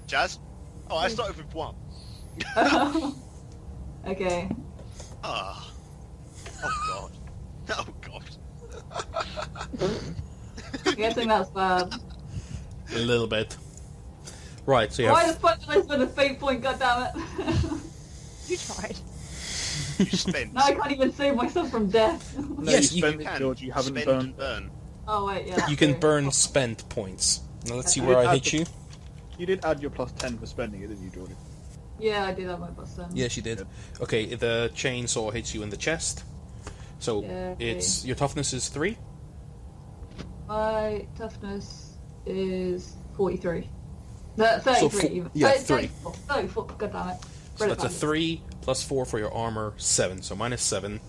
Jazz? Oh, I started with 1. Okay. Ah. Oh, God. Oh, God. I'm guessing that's bad. A little bit. Right, so you Why the have... fuck did I spend a fate point, goddammit? You tried. You spent... Now I can't even save myself from death. No, Yes, you you spent it, George. You haven't spend burned. and burn. Oh wait, yeah. You can true. burn spent points. Now let's see Okay. where I Add hit the- you. You did add your plus 10 for spending it, didn't you, George? Yeah, I did have my plus 10. Yeah, she did. Okay, the chainsaw hits you in the chest. So Yeah, it's your toughness is 3. My toughness is 43. 33 even. yeah, 34. 34, goddammit. So that's a 3 plus 4 for your armor, 7. So minus 7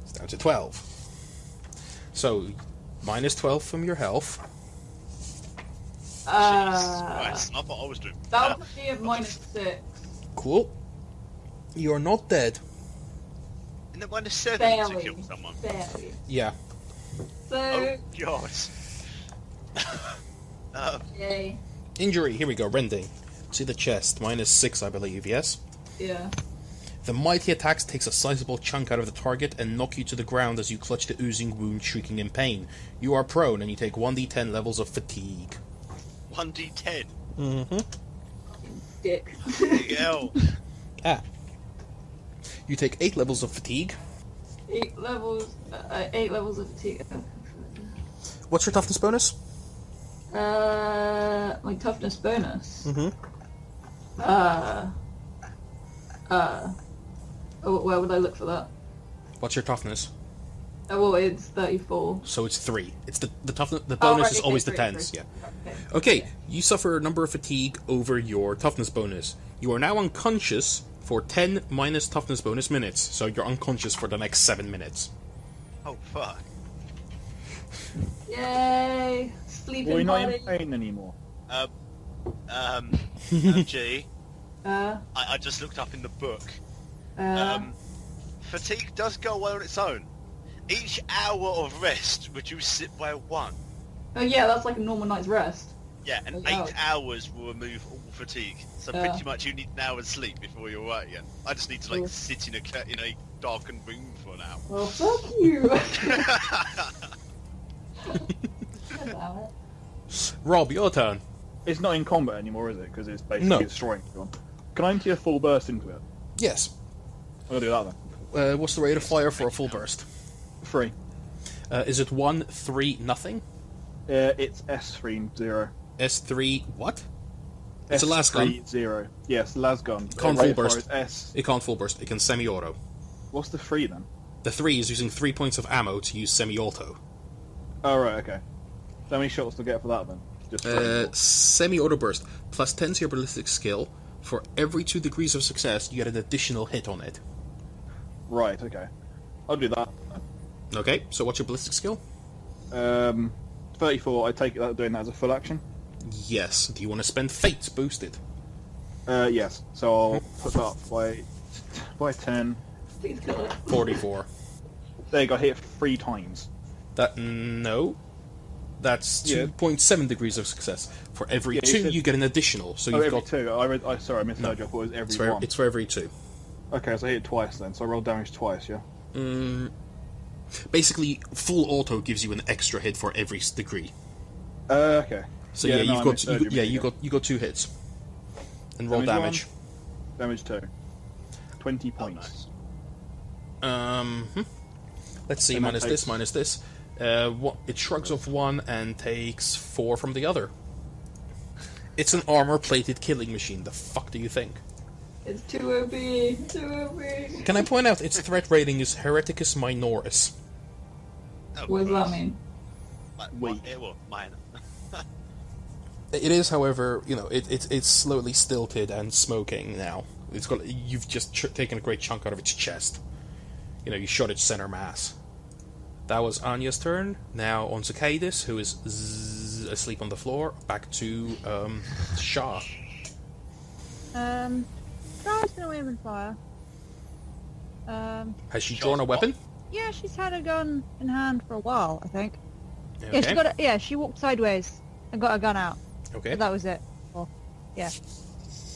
is down to 12. So minus 12 from your health. Jesus Christ. I thought I was doing... That would be at minus 6. Cool. You're not dead. And then minus 7 to Barely. kill someone. Barely. Yeah. So, Oh, God. yay. Injury. Here we go. Rending. See the chest. Minus 6, I believe. Yes. Yeah. The mighty attacks takes a sizable chunk out of the target and knock you to the ground as you clutch the oozing wound, shrieking in pain. You are prone and you take 1d10 levels of fatigue. 1d10. Mm-hmm. Dick. Big L. Ah. You take 8 levels of fatigue. 8 levels of fatigue. What's your toughness bonus? My toughness bonus. Mm-hmm. Where would I look for that? What's your toughness? Oh, well, it's 34. So it's 3. It's the toughness. The Oh, bonus right, is okay, always the 3, tens. 3. Yeah. Okay. Okay. You suffer a number of fatigue over your toughness bonus. You are now unconscious for 10 minus toughness bonus minutes. So you're unconscious for the next 7 minutes. Oh, fuck. Yay! Sleeping Well, you're not body. in pain anymore. G, I just looked up in the book. Fatigue does go away on its own. Each hour of rest reduces it by 1. Oh yeah, that's like a normal night's rest. Yeah, and Oh, 8 yeah. hours will remove all fatigue. So Yeah. pretty much you need an hour's sleep before you're right again. I just need to Cool. sit in a darkened room for an hour. Well, fuck you. Rob, your turn. It's not in combat anymore, is it? Because it's basically No. destroying everyone. Can I empty a full burst into it? Yes. I'll do that then. What's the rate of fire for a full burst? 3. Is it 1, 3, nothing? It's S3-0. S3, what? It's a las gun. 0. Yes, las gun. Can't Rate full of fire burst. is S. It can't full burst. It can semi-auto. What's the 3 then? The 3 is using 3 points of ammo to use semi-auto. Oh, right, okay. So how many shots to get for that then? Just 3. Semi-auto burst. Plus 10 to your ballistic skill. For every 2 degrees of success, you get an additional hit on it. Right, okay. I'll do that. Okay, so what's your ballistic skill? 34, I take it that doing that as a full action? Yes. Do you want to spend fate to boost it? Yes. So I'll put that up by 10. Please kill it. 44. There you go, hit 3 times. No. That's Yeah. 2.7 degrees of success. For every Yeah, you 2, said- you get an additional. So Oh, you've every got... 2. Sorry, I misheard you. I thought it was every It's for, 1. it's for every 2. Okay, so I hit it twice then. So I roll damage twice, yeah? Basically, full auto gives you an extra hit for every degree. Okay. So Yeah, yeah, no, I you've got misheard you, you got 2 hits. And roll Damage damage. Damage 2. 20 points. Let's see, And that minus takes- this, minus this. It shrugs off 1 and takes 4 from the other. It's an armor-plated killing machine. The fuck do you think? It's too OP. Too OP. Can I point out its threat rating is Hereticus Minoris? Oh, What does that Christ. mean? Weak. Well, minor. It is, however, it's slowly stilted and smoking now. You've just taken a great chunk out of its chest. You shot its center mass. That was Anya's turn. Now on to Caesis, who is asleep on the floor. Back to Shah. Shah's gonna aim and fire. Has she drawn a weapon? Yeah, she's had a gun in hand for a while, I think. Okay. Yeah, she got it. Yeah, she walked sideways and got a gun out. Okay. But that was it. Well, yeah.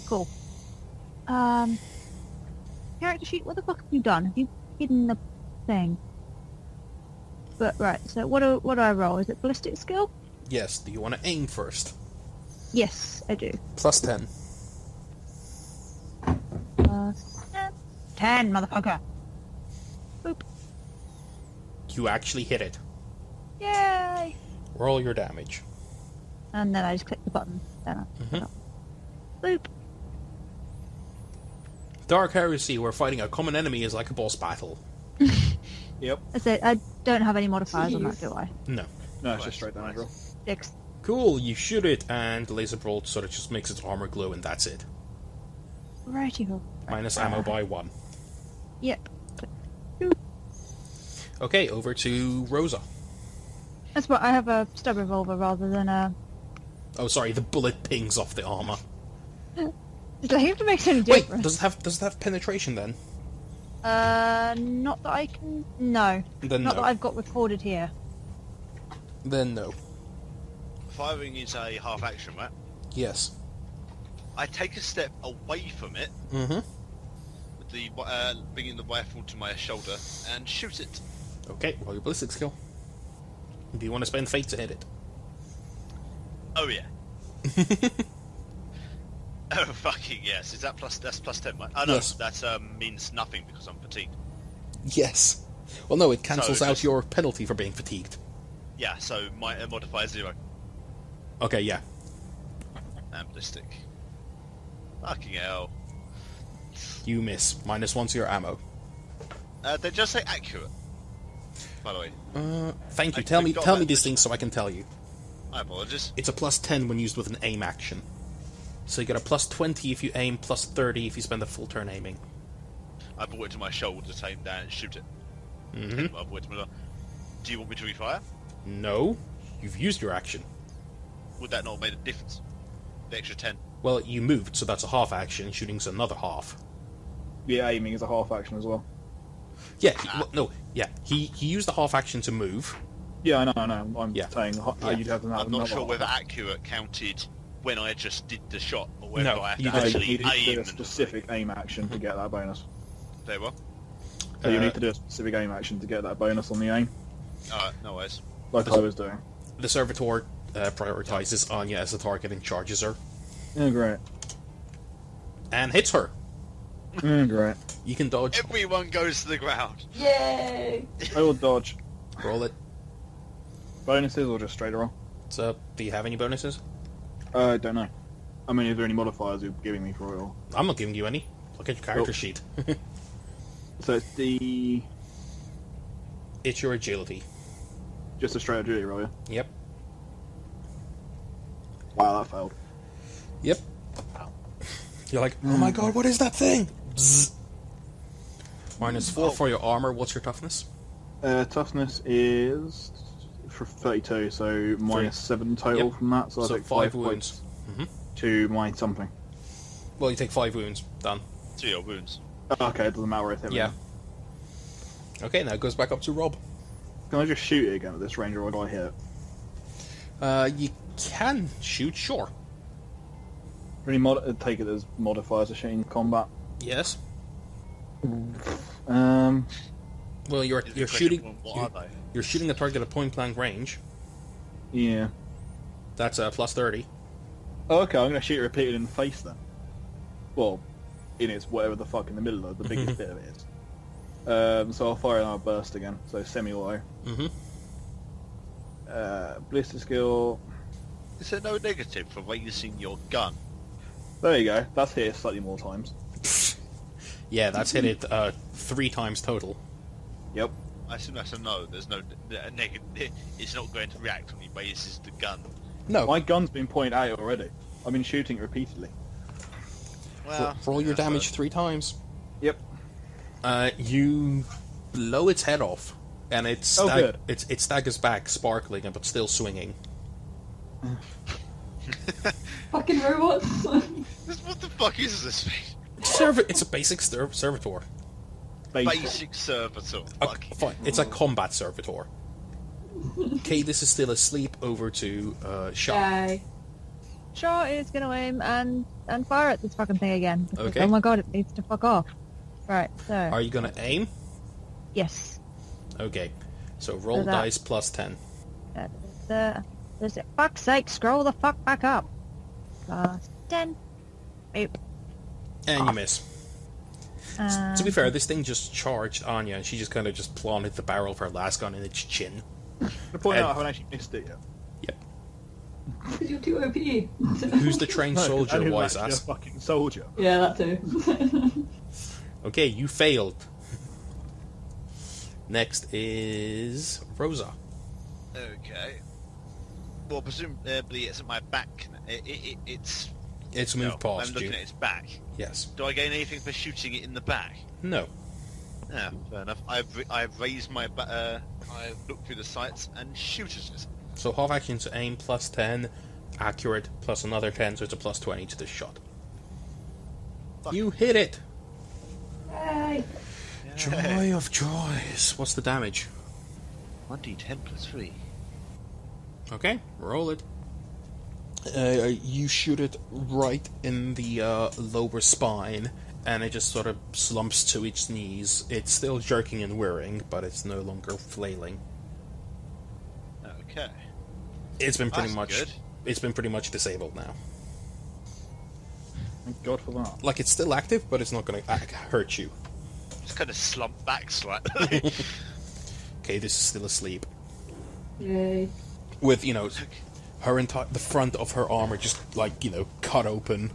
Cool. Character sheet. What the fuck have you done? Have you hidden the thing? But right. So what do I roll? Is it ballistic skill? Yes. Do you want to aim first? Yes, I do. Plus 10. 10, motherfucker. Boop. You actually hit it. Yay! Roll your damage. And then I just click the button. Then boop. Dark Heresy, where fighting a common enemy is like a boss battle. Yep. That's it. I don't have any modifiers on that, Jeez. do I? No. No, it's just straight damage roll. 6. Cool, you shoot it, and the laser bolt sort of just makes its armor glow, and that's it. Righty-ho. Minus ammo by 1. Yep. Okay, over to Rosa. That's what I have a stub revolver rather than a. Oh, sorry, the bullet pings off the armor. Does it have to make any Wait, difference? does it have penetration then? Not that I can. No. Then Not no. that I've got recorded here. Then no. Firing is a half action, right? Yes. I take a step away from it, Mm-hmm. with the bringing the rifle to my shoulder and shoot it. Okay, roll your ballistic skill. Do you want to spend fate to hit it? Oh yeah. Oh fucking yes! Is that that's plus 10, right? Oh no, Yes. that means nothing because I'm fatigued. Yes. Well, no, it cancels So out just- your penalty for being fatigued. Yeah, so my modifier 0. Okay, yeah. And ballistic. Fucking hell. You miss. Minus 1 to your ammo. They just say accurate. By the way, Thank you. I Tell me forgot that. these things so I can tell you. my apologies. It's a plus 10 when used with an aim action. So you get a plus 20 if you aim, plus 30 if you spend a full turn aiming. I brought it to my shoulder to aim down and shoot it. Mm-hmm. I brought it to my... Do you want me to refire? No. You've used your action. Would that not have made a difference? The extra 10. Well, you moved, so that's a half action. Shooting's another half. Yeah, aiming is a half action as well. Yeah, well, no, yeah. He used the half action to move, Yeah, I know. I'm Yeah. saying you'd have to have I'm not another sure whether half. accurate counted when I just did the shot, or whether No, I have you to didn't. No, actually you need to aim. do a and- specific aim action to get that bonus. There we are. So you Uh, need to do a specific aim action to get that bonus on the aim, No worries. like I was doing. The servitor prioritizes Anya as the target and charges her. Yeah, great. And hits her. Great. You can dodge. Everyone goes to the ground. Yay! I will dodge. Roll it. Bonuses or just straight roll? So, do you have any bonuses? I don't know. I mean, is there any modifiers you're giving me for it all? I'm not giving you any. Look at your character Oh. sheet. So it's It's your agility. just a straight agility roll, yeah? Yep. Wow, that failed. Yep. You're like, oh my god, what is that thing? Bzz. -4 for your armor. What's your toughness? Toughness is for 32, so minus 7 total Yep. from that. So, So I take 5 5 wounds. points to my something. Well, you take 5 wounds. Done. To your wounds. Okay, it doesn't matter if it Yeah. Okay, now it goes back up to Rob. Can I just shoot it again at this range, or do I hit it? You can shoot, sure. Really take it as modifiers to shooting combat. Yes. Um, Well, you're Is the you're question, shooting What are they? you're shooting a target at point blank range. yeah. That's plus 30. Oh, okay, I'm going to shoot it repeated in the face then. Well, in its whatever the fuck in the middle of the biggest bit of it is. So I'll fire another burst again, so semi-auto. Mm-hmm. Blister skill. Is there no negative for raising your gun? There you go. That's hit slightly more times. Yeah, that's hit it 3 times total. Yep. I assume that's a no. There's no negative. It's not going to react when he raises the gun. No. My gun's been pointed out already. I've been shooting it repeatedly. Well, Roll your yeah, damage so- 3 times. Yep. You blow its head off, and it Oh, good. it staggers back, sparkling, but still swinging. Fucking robots! What the fuck is this thing? It's a basic servitor. Basic servitor. Fuck. Fine, it's a combat servitor. Okay, this is still asleep. Over to Shaw. Yay. Shaw is going to aim and fire at this fucking thing again. Because, Okay. oh my god, it needs to fuck off. Right, so... Are you gonna aim? Yes. Okay, so roll So that- dice plus 10. Fuck's sake, scroll the fuck back up. Plus 10. Oop. And you miss. To be Um, fair, this thing just charged Anya, and she just kind of just planted the barrel of her last gun in its chin. To point out, I Ed. haven't actually missed it yet. Yep. Because you're too OP. Who's the trained No, 'cause soldier, I'm wise actually ass? a fucking soldier. Yeah, that too. Okay, you failed. Next is Rosa. Okay. Well, presumably it's at my back. It's It's moved no, past I'm looking you. at its back. Yes. Do I gain anything for shooting it in the back? No. Yeah, fair enough. I've raised my I've looked through the sights and shoot at it. So half action to aim plus 10, accurate plus another 10, so it's a plus 20 to this shot. Fuck. You hit it! Yay! Joy of joys. What's the damage? 1d10 plus 3. Okay, roll it. You shoot it right in the lower spine, and it just sort of slumps to its knees. It's still jerking and whirring, but it's no longer flailing. Okay. It's been pretty That's much. good. It's been pretty much disabled now. Thank God for that. Like it's still active, but it's not going to hurt you. Just kind of slump back slightly. Okay, this is still asleep. Yay. With her entire the front of her armor just like cut open.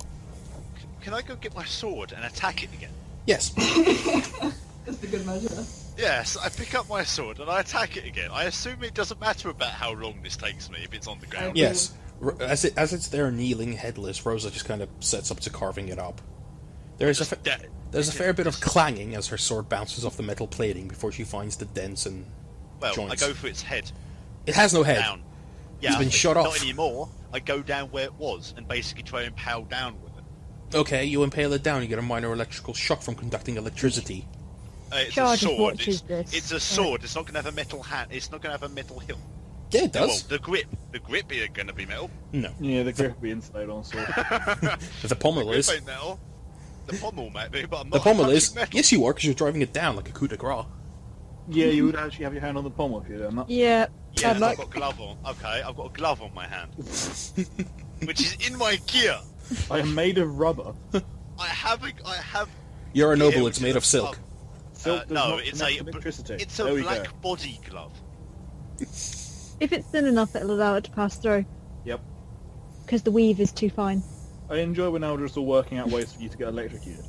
Can I go get my sword and attack it again? Yes. Just a good measure. Yes, I pick up my sword and I attack it again. I assume it doesn't matter about how long this takes me if it's on the ground. Okay. Yes. As it's there kneeling headless, Rosa just kind of sets up to carving it up. There's a fair bit of clanging as her sword bounces off the metal plating before she finds the dents and Well, joints. I go for its head. It has no head. Down. Yeah, been but shot not off. anymore. I go down where it was and basically try and pow down with it. Okay, you impale it down. You get a minor electrical shock from conducting electricity. It's Sure, a just sword. watches this. It's a sword. It's not going to have a metal hand. It's not going to have a metal hilt. Yeah, it Well, does. the grip ain't gonna be metal. No. Yeah, the grip will be insulated on sword. The pommel Grip is. ain't metal. The pommel might be, but I'm The not pommel touching is. metal. Yes, you are, because you're driving it down like a coup de grace. Yeah, you would actually have your hand on the pommel if you're doing that. Yeah. Yeah, I'd I've like- got a glove on. Okay, I've got a glove on my hand, which is in my gear. I am made of rubber. I have. You're a gear noble, which it's is made a- of silk. Silk does no, not it's connect a to electricity. it's a There we black go. body glove. If it's thin enough, it'll allow it to pass through. Yep. Because the weave is too fine. I enjoy when elders are working out ways for you to get electrocuted.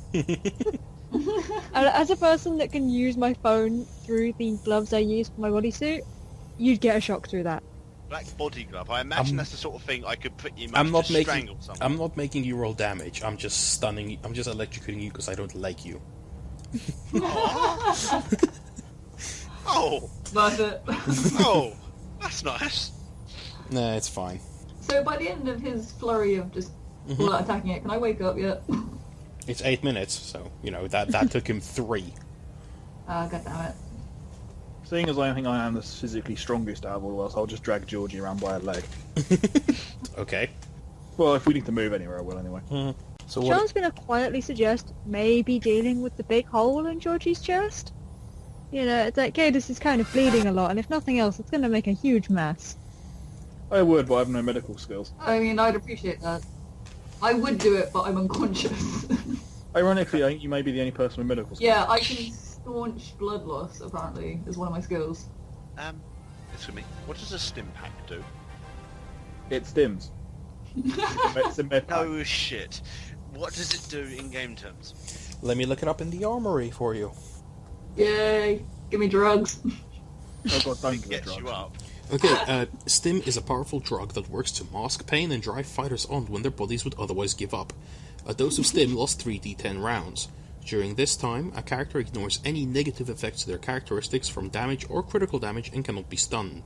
And as a person that can use my phone through the gloves I use for my bodysuit, you'd get a shock through that. Black body glove. I imagine I'm- that's the sort of thing I could put in I'm not to making. strangle someone. I'm not making you roll damage. I'm just stunning. I'm just electrocuting you because I don't like you. Oh, Worth it. oh, that's nice. Nah, it's fine. So by the end of his flurry of just all out attacking it, can I wake up yet? It's 8 minutes, so you know that took him 3. Ah, god damn it. Seeing as I think I am the physically strongest out of all of us, I'll just drag Georgie around by her leg. Okay. Well, if we need to move anywhere, I will anyway. So what? Sean's gonna quietly suggest maybe dealing with the big hole in Georgie's chest. You know, it's like, Caesin is kind of bleeding a lot, and if nothing else, it's gonna make a huge mess. I would, but I have no medical skills. I mean, I'd appreciate that. I would do it, but I'm unconscious. Ironically, I think you may be the only person with medical skills. Yeah, I can staunch blood loss, apparently, is one of my skills. Excuse me. What does a stim pack do? It stims. It's a med pack. No shit. What does it do in game terms? Let me look it up in the armory for you. Yay! Give me drugs. Oh god, don't It give gets drugs. you up. Okay, Stim is a powerful drug that works to mask pain and drive fighters on when their bodies would otherwise give up. A dose of Stim lasts 3d10 rounds. During this time, a character ignores any negative effects to their characteristics from damage or critical damage and cannot be stunned.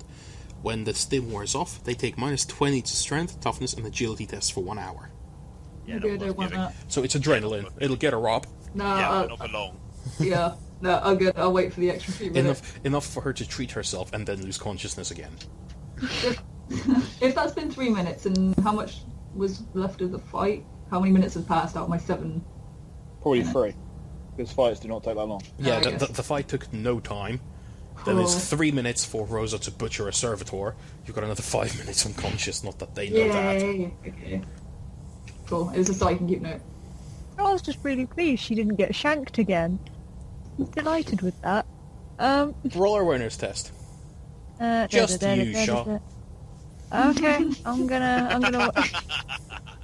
When the Stim wears off, they take minus 20 to strength, toughness, and agility tests for 1 hour. Yeah, Maybe I not don't worth want giving. that. So it's adrenaline. It'll get her up. No, Yeah, but not for long. yeah. No, I'm good. I'll wait for the extra few minutes. Enough for her to treat herself and then lose consciousness again. If that's been 3 minutes, and how much was left of the fight? How many minutes have passed out of my 7? Probably 3. Because fights do not take that long. Yeah, I the guess. fight took no time. Then it's Cool. 3 minutes for Rosa to butcher a servitor. You've got another 5 minutes unconscious, not that they know that. Yay! Okay. Cool. It's just so I can keep note. I was just really pleased she didn't get shanked again. I was delighted with that. Roll awareness test. Just you, Shaw. Okay, I'm gonna.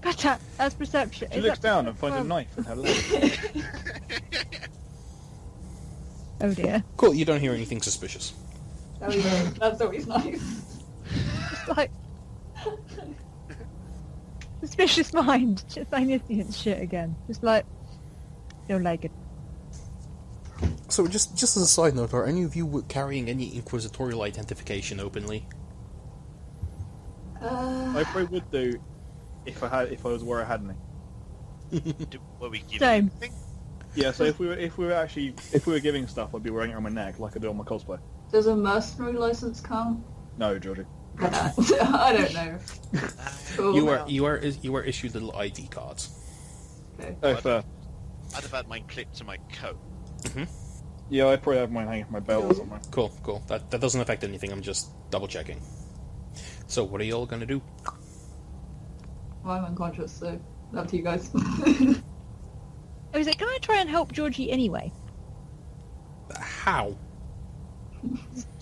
God, that's perception. She Is looks that down and finds a perception? knife in her leg. Oh dear. Cool, you don't hear anything suspicious. There we go. That's always nice. It's like suspicious mind. Just omniscient shit again. Just like don't like it. So just as a side note, are any of you carrying any inquisitorial identification openly? I probably would do if I was aware I had any. Were we giving Same. anything? Yeah, so if we were giving stuff, I'd be wearing it on my neck like I do on my cosplay. Does a mercenary license count? No, Georgie. I don't know. Cool. You are issued little ID cards. Okay. Oh, fair. I'd have had mine clipped to my coat. Yeah, I probably have mine hanging from my belt or something. Cool. That doesn't affect anything. I'm just double checking. So what are you all gonna do? Well, I'm unconscious, so up to you guys. I was like, can I try and help Georgie anyway? How?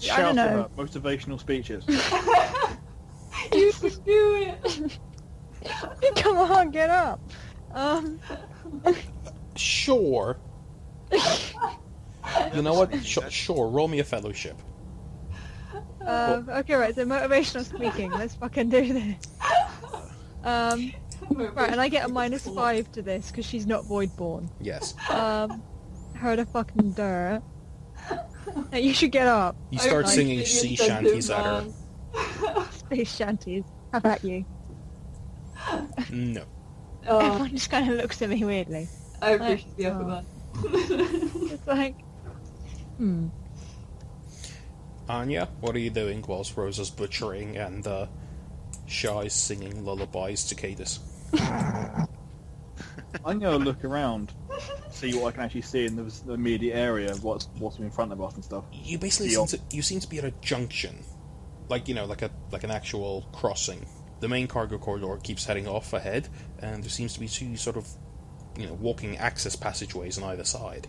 Shout I don't at know. her, motivational speeches. You can do it! Come on, get up. Sure. You know what? Sure. Roll me a fellowship. Okay, right. So motivational speaking. Let's fucking do this. Right, and I get a -5 to this because she's not voidborn. Yes. Heard a fucking dirt. Hey, you should get up. You start I singing think sea it's shanties at sensitive, her. man. Space shanties. How about you? No. Everyone just kind of looks at me weirdly. I appreciate the effort, man. It's like, Anya, what are you doing whilst Rosa's butchering and Shah is singing lullabies to Caetus? I'm going to look around, see what I can actually see in the immediate area of what's in front of us and stuff. You basically seem to be at a junction, like an actual crossing. The main cargo corridor keeps heading off ahead, and there seems to be two sort of, walking access passageways on either side.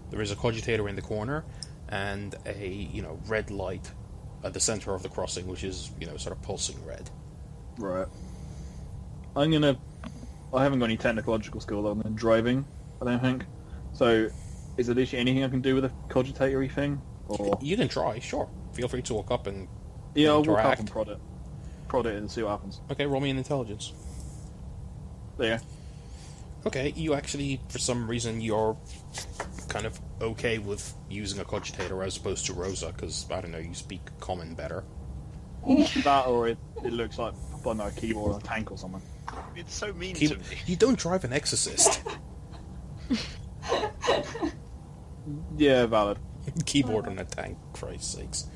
There is a cogitator in the corner, and a red light at the center of the crossing, which is sort of pulsing red. Right. I haven't got any technological skill other than driving, I don't think. So, is there literally anything I can do with a cogitatory thing? Or You can try, sure. Feel free to walk up and yeah, I'll interact. walk up and prod it. Prod it and see what happens. Okay, roll me an intelligence. There you go. Okay, you actually, for some reason, you're kind of okay with using a cogitator as opposed to Rosa, because, I don't know, you speak common better. That or it looks like on a keyboard on a tank or something. It's so mean Keep- to me. You don't drive an Exorcist. Yeah, valid. Keyboard on a tank, Christ's sakes.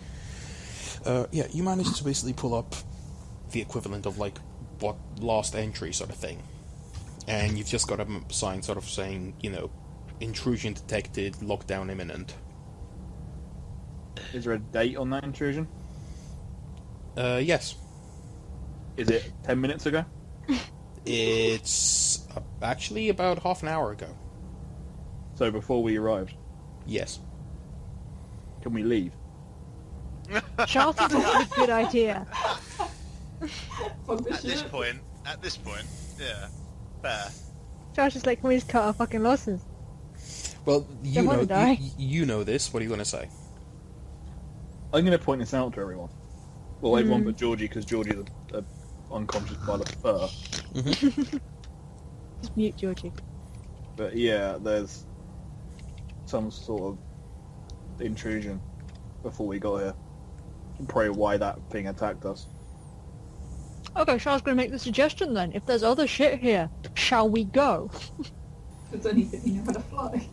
Yeah, you managed to basically pull up the equivalent of, what lost entry sort of thing. And you've just got a sign sort of saying, intrusion detected, lockdown imminent. Is there a date on that intrusion? Yes. Is it 10 minutes ago? It's actually about half an hour ago. So before we arrived. Yes. Can we leave? Charles thinks it's a good idea. Fuck this At this shit. point, yeah, fair. Charles is like, can we just cut our fucking losses? Well, Don't wanna die. you know this. What are you going to say? I'm going to point this out to everyone. Well, everyone but Georgie, because Georgie's a unconscious by the fur. Just mute Georgie. But yeah, there's some sort of intrusion before we got here. Probably why that thing attacked us. Okay, Charles going to make the suggestion then. If there's other shit here, shall we go? It's only if you know how to fly.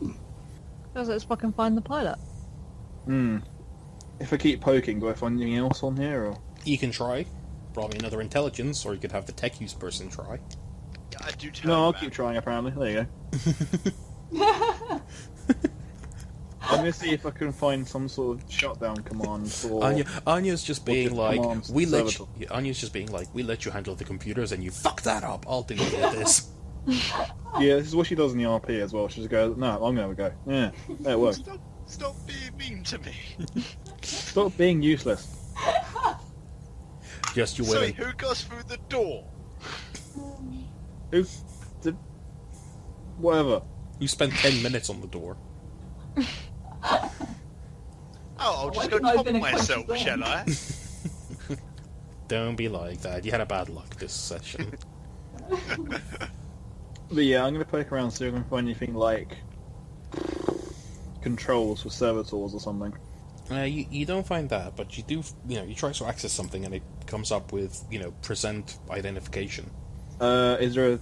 Charles, let's fucking find the pilot. If I keep poking, do I find anything else on here? Or You can try. Probably another intelligence, or you could have the tech use person try. I do turn no, I'll back. keep trying. Apparently, there you go. I'm gonna see if I can find some sort of shutdown command for. Anya's just being like, commands Anya's just being like, we let you handle the computers, and you fuck that up. I'll do this. Yeah, this is what she does in the RP as well. She just goes, "No, I'm gonna go." Yeah, that works. Stop being mean to me. Stop being useless. Just you Sorry, wait. who goes through the door? Who did? Whatever. You spent 10 minutes on the door. Oh, I'll just go wouldn't I have top been a conscious myself, then? shall I? Don't be like that. You had a bad luck this session. But yeah, I'm gonna poke around see if I can find anything like controls for servitors or something. You don't find that, but you do. You try to access something, and it comes up with present identification. Is there a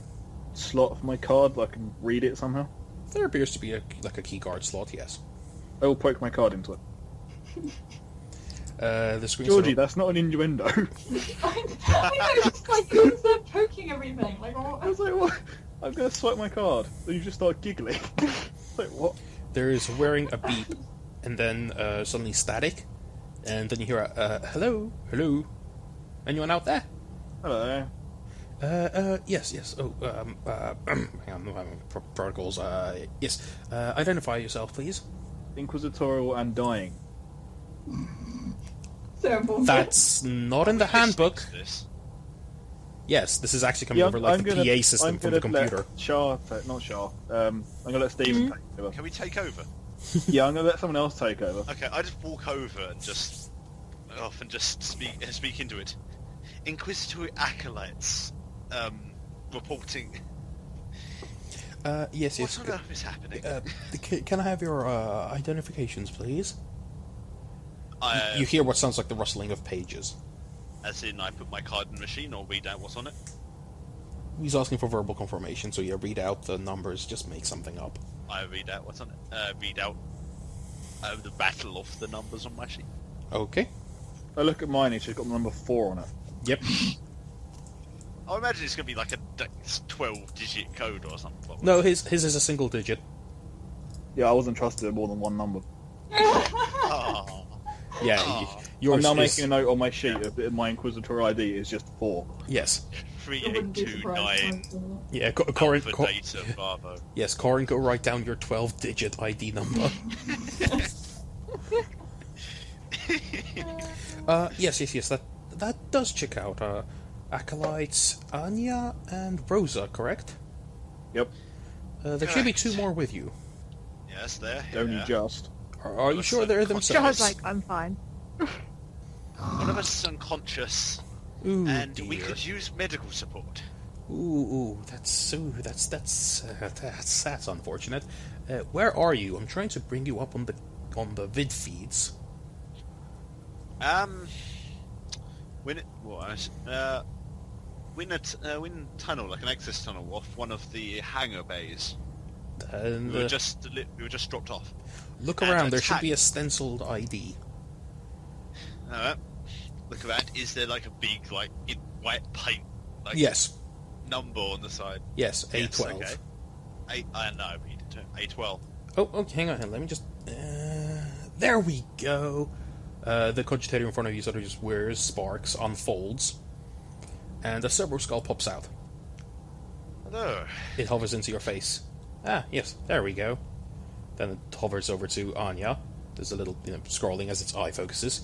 slot for my card that I can read it somehow? There appears to be a keycard slot. Yes. I will poke my card into it. The screen. Georgie, that's not an innuendo. I know, it's just like you there poking everything. Like, oh, I was like, what? I'm gonna swipe my card. Then you just start giggling. Like, what? There is wearing a beep, and then suddenly static, and then you hear a hello, hello, anyone out there? Hello. Yes. Oh, hang on, I'm having protocols. Yes. Identify yourself, please. Inquisitorial and dying. so important. That's not in the handbook. This. Yes, this is actually coming over like the PA system from the computer. Let Shah, not Shah. I'm gonna let Stephen take over. Can we take over? Yeah, I'm gonna let someone else take over. Okay, I just walk over and just speak into it. Inquisitorial Acolytes, reporting. Yes. What on earth is happening? Can I have your identifications, please? I, You hear what sounds like the rustling of pages. as in, I put my card in the machine or read out what's on it. He's asking for verbal confirmation, so you read out the numbers, just make something up. I read out what's on it. Read out the battle of the numbers on my sheet. Okay. I look at mine, it's just got the number 4 on it. Yep. I imagine it's going to be like a 12-digit code or something. No, his is a single digit. Yeah, I wasn't trusted with more than one number. Oh. Yeah, Oh. yours I'm now is... making a note on my sheet that my Inquisitorial ID is just 4. Yes. I wouldn't be 3829 surprised. Yeah, Corin... Alpha Data Bravo. Yes, Corin, go write down your 12-digit ID number. Yes, that does check out. Acolytes, Anya, and Rosa, correct? Yep. There should be 2 more with you. Yes, there. Only Yeah. just. Are you sure they're John's themselves? like, I'm fine. One of us is unconscious, Ooh, and dear. we could use medical support. That's unfortunate. Where are you? I'm trying to bring you up on the vid feeds. Win tunnel, like an access tunnel, off one of the hangar bays. And We were just dropped off. look and around. There should attack. be a stenciled ID. Look around. Is there like a big, like in white paint, like Yes, number on the side? yes, A12. Yes, okay. I know. A12. Oh, okay, hang on. Let me just. There we go. The cogitator in front of you sort of just wears sparks, unfolds, and a servo skull pops out. Hello. It hovers into your face. Ah, yes, there we go. Then it hovers over to Anya. There's a little scrolling as its eye focuses.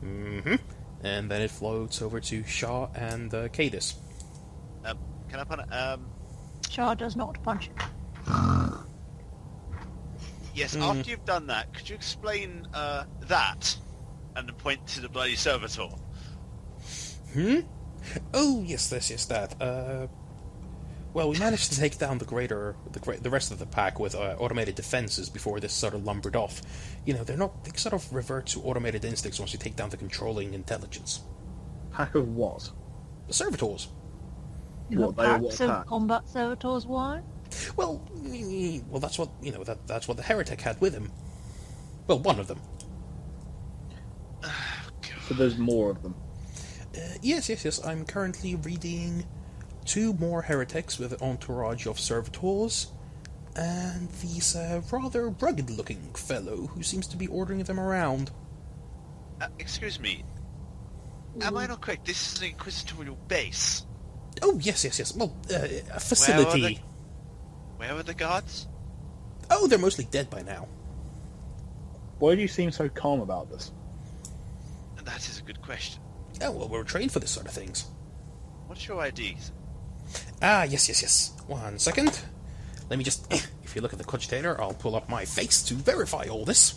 Mm-hmm. And then it floats over to Shaw and Caesis. Can I put Shah does not punch. Yes, after you've done that, could you explain that and then point to the bloody servitor? Oh, yes, that. Well, we managed to take down the rest of the pack with automated defenses before this sort of lumbered off. They sort of revert to automated instincts once you take down the controlling intelligence. Pack of what? The servitors. What, they are what Packs of pack? combat servitors, why? Well, that's what that's what the heretic had with him. Well, one of them. So there's more of them. Yes. I'm currently reading 2 more heretics with an entourage of servitors, and this rather rugged-looking fellow who seems to be ordering them around. Excuse me. Am I not correct? This is an Inquisitorial base. Oh, yes. Well, a facility. Where are the guards? Oh, they're mostly dead by now. Why do you seem so calm about this? That is a good question. Oh, well, we're trained for this sort of things. What's your ID? Ah, yes. 1 second. Let me just... If you look at the cogitator, I'll pull up my face to verify all this.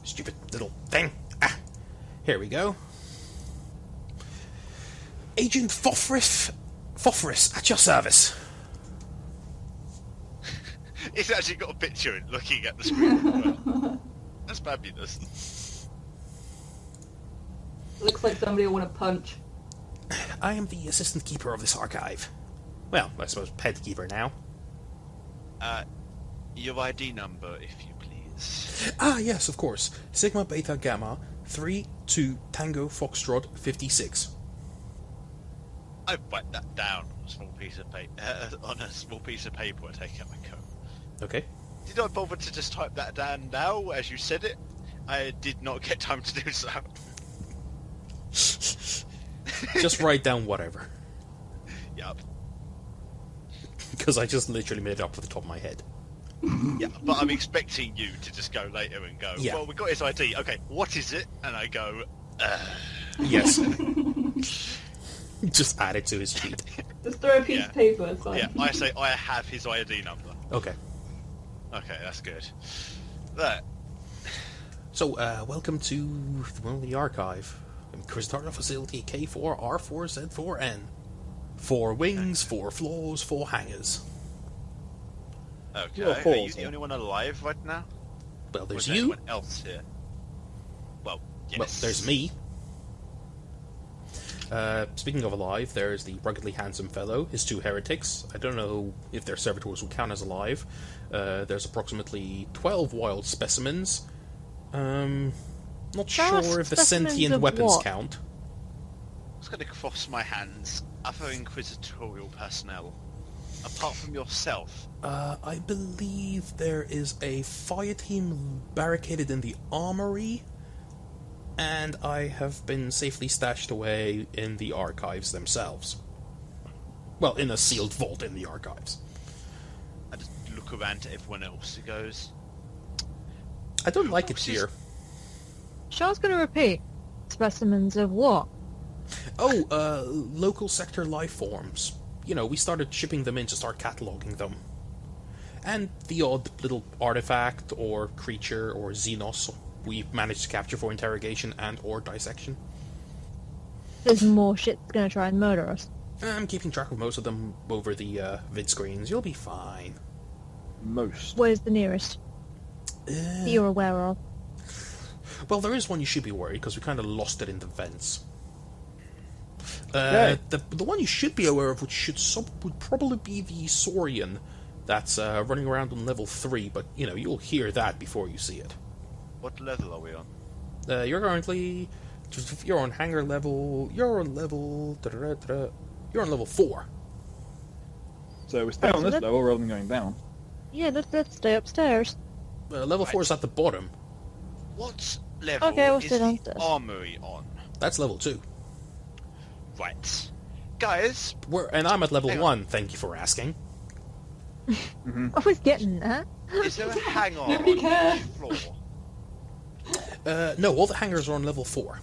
Stupid little thing. Ah, here we go. Agent Fivreaous, at your service. It's actually got a picture in looking at the screen. That's fabulous. Looks like somebody will want to punch. I am the assistant keeper of this archive. Well, I suppose pet keeper now. Your ID number, if you please. Ah, yes, of course. Sigma Beta Gamma 32 Tango Foxtrot 56. I write that down on a small piece of paper. I take out my coat. Okay. Did I bother to just type that down now as you said it? I did not get time to do so. Just write down whatever. Yup. Because I just literally made it up off the top of my head. Yeah, but I'm expecting you to just go later and go, Yeah. well, we got his ID. Okay, what is it? And I go, Yes. Just add it to his sheet. Just throw a piece Yeah. of paper, it's fine. yeah, I say I have his ID number. Okay. Okay, that's good. Right. So, welcome to the archive. Inquisitorial Facility K4R4Z4N. 4 wings, 4 floors, 4 hangars. Okay, You're are full, you so. the only one alive right now? Well, Or there's is there you. anyone else here? Well, yes. Well, there's me. Speaking of alive, there's the ruggedly handsome fellow, his 2 heretics. I don't know if their servitors will count as alive. There's approximately 12 wild specimens, Not There sure are if the specimens sentient of weapons what? count. I was going to cross my hands. Other Inquisitorial personnel, apart from yourself. I believe there is a fire team barricaded in the armory, and I have been safely stashed away in the archives themselves. Well, in a sealed vault in the archives. I just look around to everyone else who goes. I don't like it She's- here. Shah's going to repeat. Specimens of what? Oh, local sector life forms. You know, we started shipping them in to start cataloguing them. And the odd little artifact or creature or xenos we've managed to capture for interrogation and or dissection. There's more shit that's going to try and murder us. I'm keeping track of most of them over the vid screens. You'll be fine. Most. Where's the nearest that you're aware of? Well, there is one you should be worried, because we kind of lost it in the vents. Okay. The one you should be aware of, which would probably be the Saurian that's running around on level 3, but, you know, you'll hear that before you see it. What level are we on? You're currently... You're on hangar level... You're on level... You're on level 4. So we stay on this level rather than going down. Yeah, let's stay upstairs. Level 4 is at the bottom. What level Okay, we'll is stay the downstairs. armory on? That's level 2. Right. Guys, And I'm at level Hang on. 1, thank you for asking. I was getting that. is there a hangar on Nobody cares. each floor? No, all the hangars are on level 4.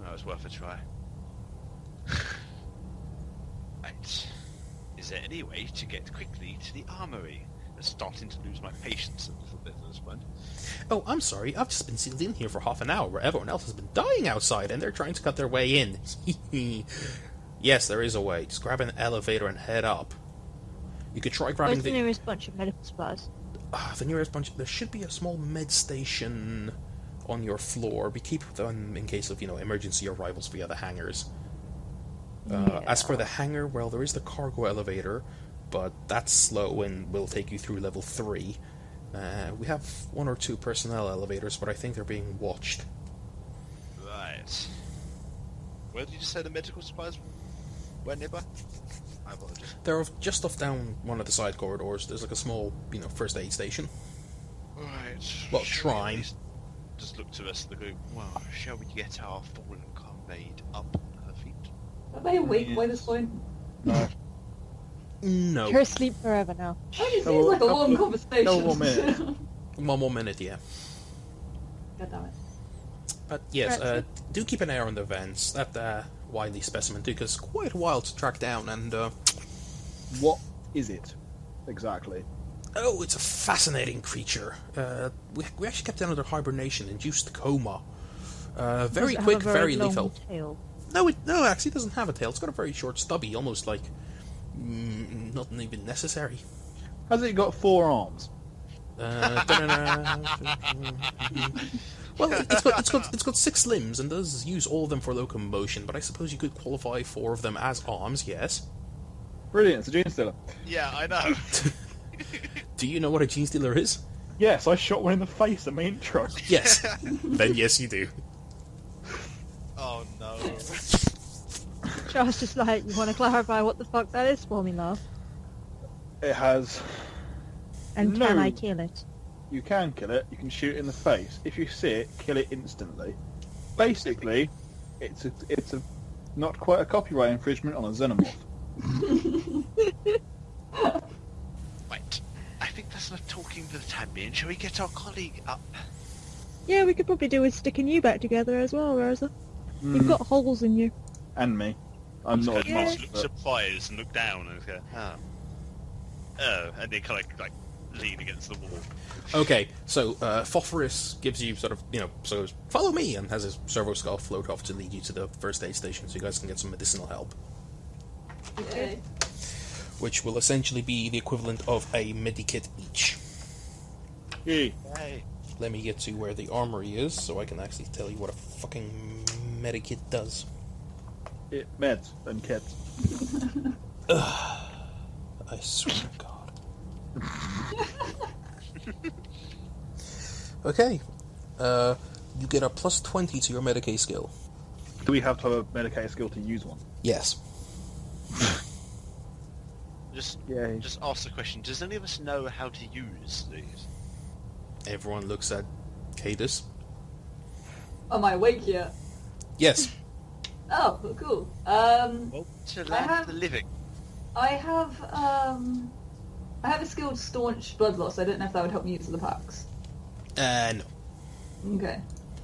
No, it's worth a try. Right. Is there any way to get quickly to the armory? I'm starting to lose my patience a little bit at this point. Oh, I'm sorry, I've just been sealed in here for half an hour where everyone else has been dying outside and they're trying to cut their way in. Yes, there is a way. Just grab an elevator and head up. You could try grabbing Where's the nearest bunch of medical supplies? the nearest bunch. There should be a small med station on your floor. We keep them in case of, you know, emergency arrivals via the hangars. As for the hangar, well, there is the cargo elevator, but that's slow and will take you through level 3. We have 1 or 2 personnel elevators, but I think they're being watched. Right. Where did you say the medical supplies were nearby? I apologize. They're just off down one of the side corridors. There's like a small, you know, first aid station. Right. Well, Shall we at shrine. least just look to the rest of the group. Well, shall we get our fallen comrade up her feet? Are they awake by this point? No. No. You're asleep forever now. It seems like a long conversation. couple more minutes. 1 more minute, yeah. God damn it. But yes, Right. do keep an eye on the vents. That wily specimen took us quite a while to track down, and What is it exactly? oh, it's a fascinating creature. We actually kept it under hibernation, induced coma. Very Does it have quick, a very long lethal. tail? No, actually, it doesn't have a tail. It's got a very short stubby, almost like not even necessary. Has it got 4 arms? Well, it's got 6 limbs and does use all of them for locomotion, but I suppose you could qualify 4 of them as arms. Yes. Brilliant, it's a gene stealer. Yeah, I know. Do you know what a gene stealer is? Yes, I shot one in the face at my intro. Yes. Then yes, you do. Oh no. Shah's just like, you want to clarify what the fuck that is for me, love? It has... And No. can I kill it? You can kill it, you can shoot it in the face. If you see it, kill it instantly. Basically, it's a not quite a copyright infringement on a xenomorph. Right. I think that's enough talking for the time being. Shall we get our colleague up? Yeah, we could probably do with sticking you back together as well, Rosa. You've got holes in you. And me. I'm not a Kind of monster. look surprised and look down and go, oh, and they kind of like lean against the wall. Okay, so Fivreaous gives you sort of, you know, so goes, follow me, and has his servo skull float off to lead you to the first aid station so you guys can get some medicinal help. Okay. Which will essentially be the equivalent of a medikit each. Yay. Hey. Let me get to where the armory is so I can actually tell you what a fucking medikit does. It meds and kits. I swear to God. Okay. You get a plus 20 to your Medicaid skill. Do we have to have a Medicaid skill to use one? Yes. Just ask the question, does any of us know how to use these? Everyone looks at Cadus. Am I awake yet? Yes. Oh, cool. Well, to land have- the living. I have a skill to staunch blood loss. I don't know if that would help me use the packs. No. Okay.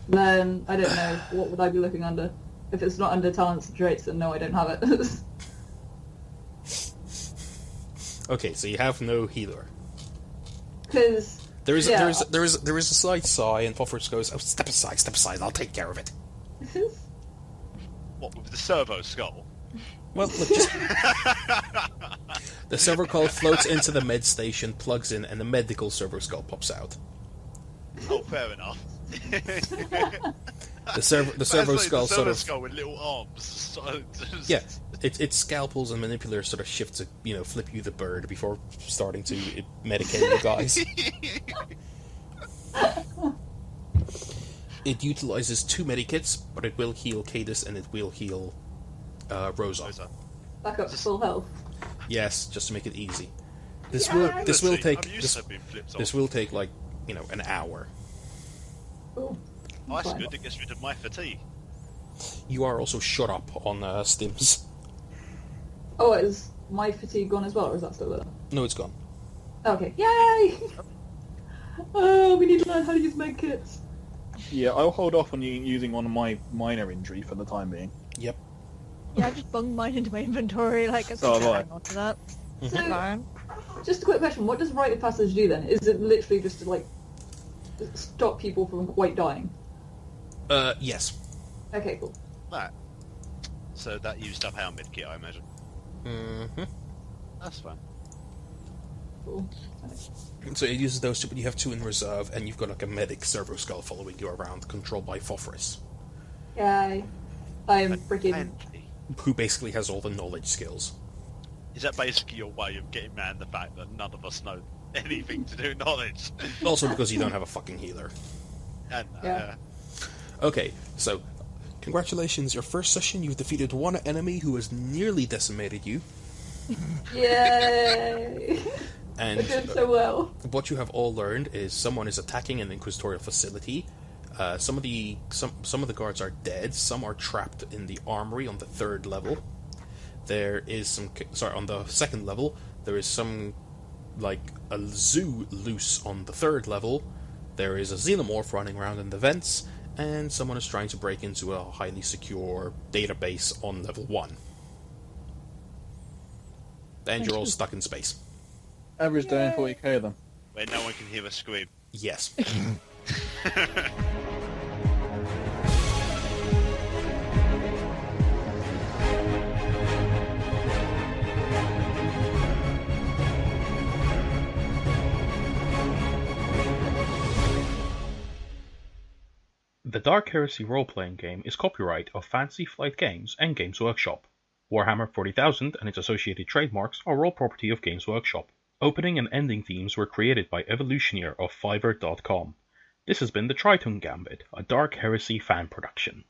Then I don't know. What would I be looking under? If it's not under talents and traits, then no, I don't have it. Okay, so you have no healer. Because There is a slight sigh, and Fivreaous goes, "Oh, step aside, I'll take care of it." What, with the servo skull? Well, look, just... The servo skull floats into the med station, plugs in, and the medical servo skull pops out. Oh, fair enough. The servo skull sort of... skull with little arms. So Yeah, its scalpels and manipulators sort of shift to, flip you the bird before starting to medicate you guys. It utilizes 2 medikits, but it will heal Caesis and it will heal Rosa. back up to full health. Yes, just to make it easy. This Honestly, will take I'm used to being flipped this off. will take like an hour. Cool. Oh, that's Fine. good. It gets rid of my fatigue. You are also shut up on stims. Oh, is my fatigue gone as well, or is that still there? No, it's gone. Okay. Yay! Oh, we need to learn how to use med kits. Yeah, I'll hold off on using one of my minor injury for the time being. Yep. Yeah, I just bunged mine into my inventory, like, I So have I. hang on to that. So, Fine. just a quick question: what does rite of passage do then? Is it literally just to stop people from quite dying? Yes. Okay, cool. Right. So that used up our medkit, I imagine. Mm-hmm. That's fine. Cool. So it uses those two, but you have 2 in reserve, and you've got like a medic servo skull following you around, controlled by Fivreaous, Yay! I'm freaking. Fancy. who basically has all the knowledge skills. Is that basically your way of getting around the fact that none of us know anything to do with knowledge? Also because you don't have a fucking healer. And Yeah. Okay, so congratulations, your first session, you've defeated one enemy who has nearly decimated you, Yay! and We're doing so well. what you have all learned is someone is attacking an Inquisitorial facility. Some of the guards are dead. Some are trapped in the armory on the 3rd level. There is on the 2nd level. There is some a zoo loose on the 3rd level. There is a xenomorph running around in the vents, and someone is trying to break into a highly secure database on level 1. And you're all stuck in space. Average day in 40k then. where no one can hear us scream. Yes. The Dark Heresy role-playing game is copyright of Fantasy Flight Games and Games Workshop. Warhammer 40,000 and its associated trademarks are all property of Games Workshop. Opening and ending themes were created by Evolutioneer of Fivreaous.com. This has been the Tritone Gambit, a Dark Heresy fan production.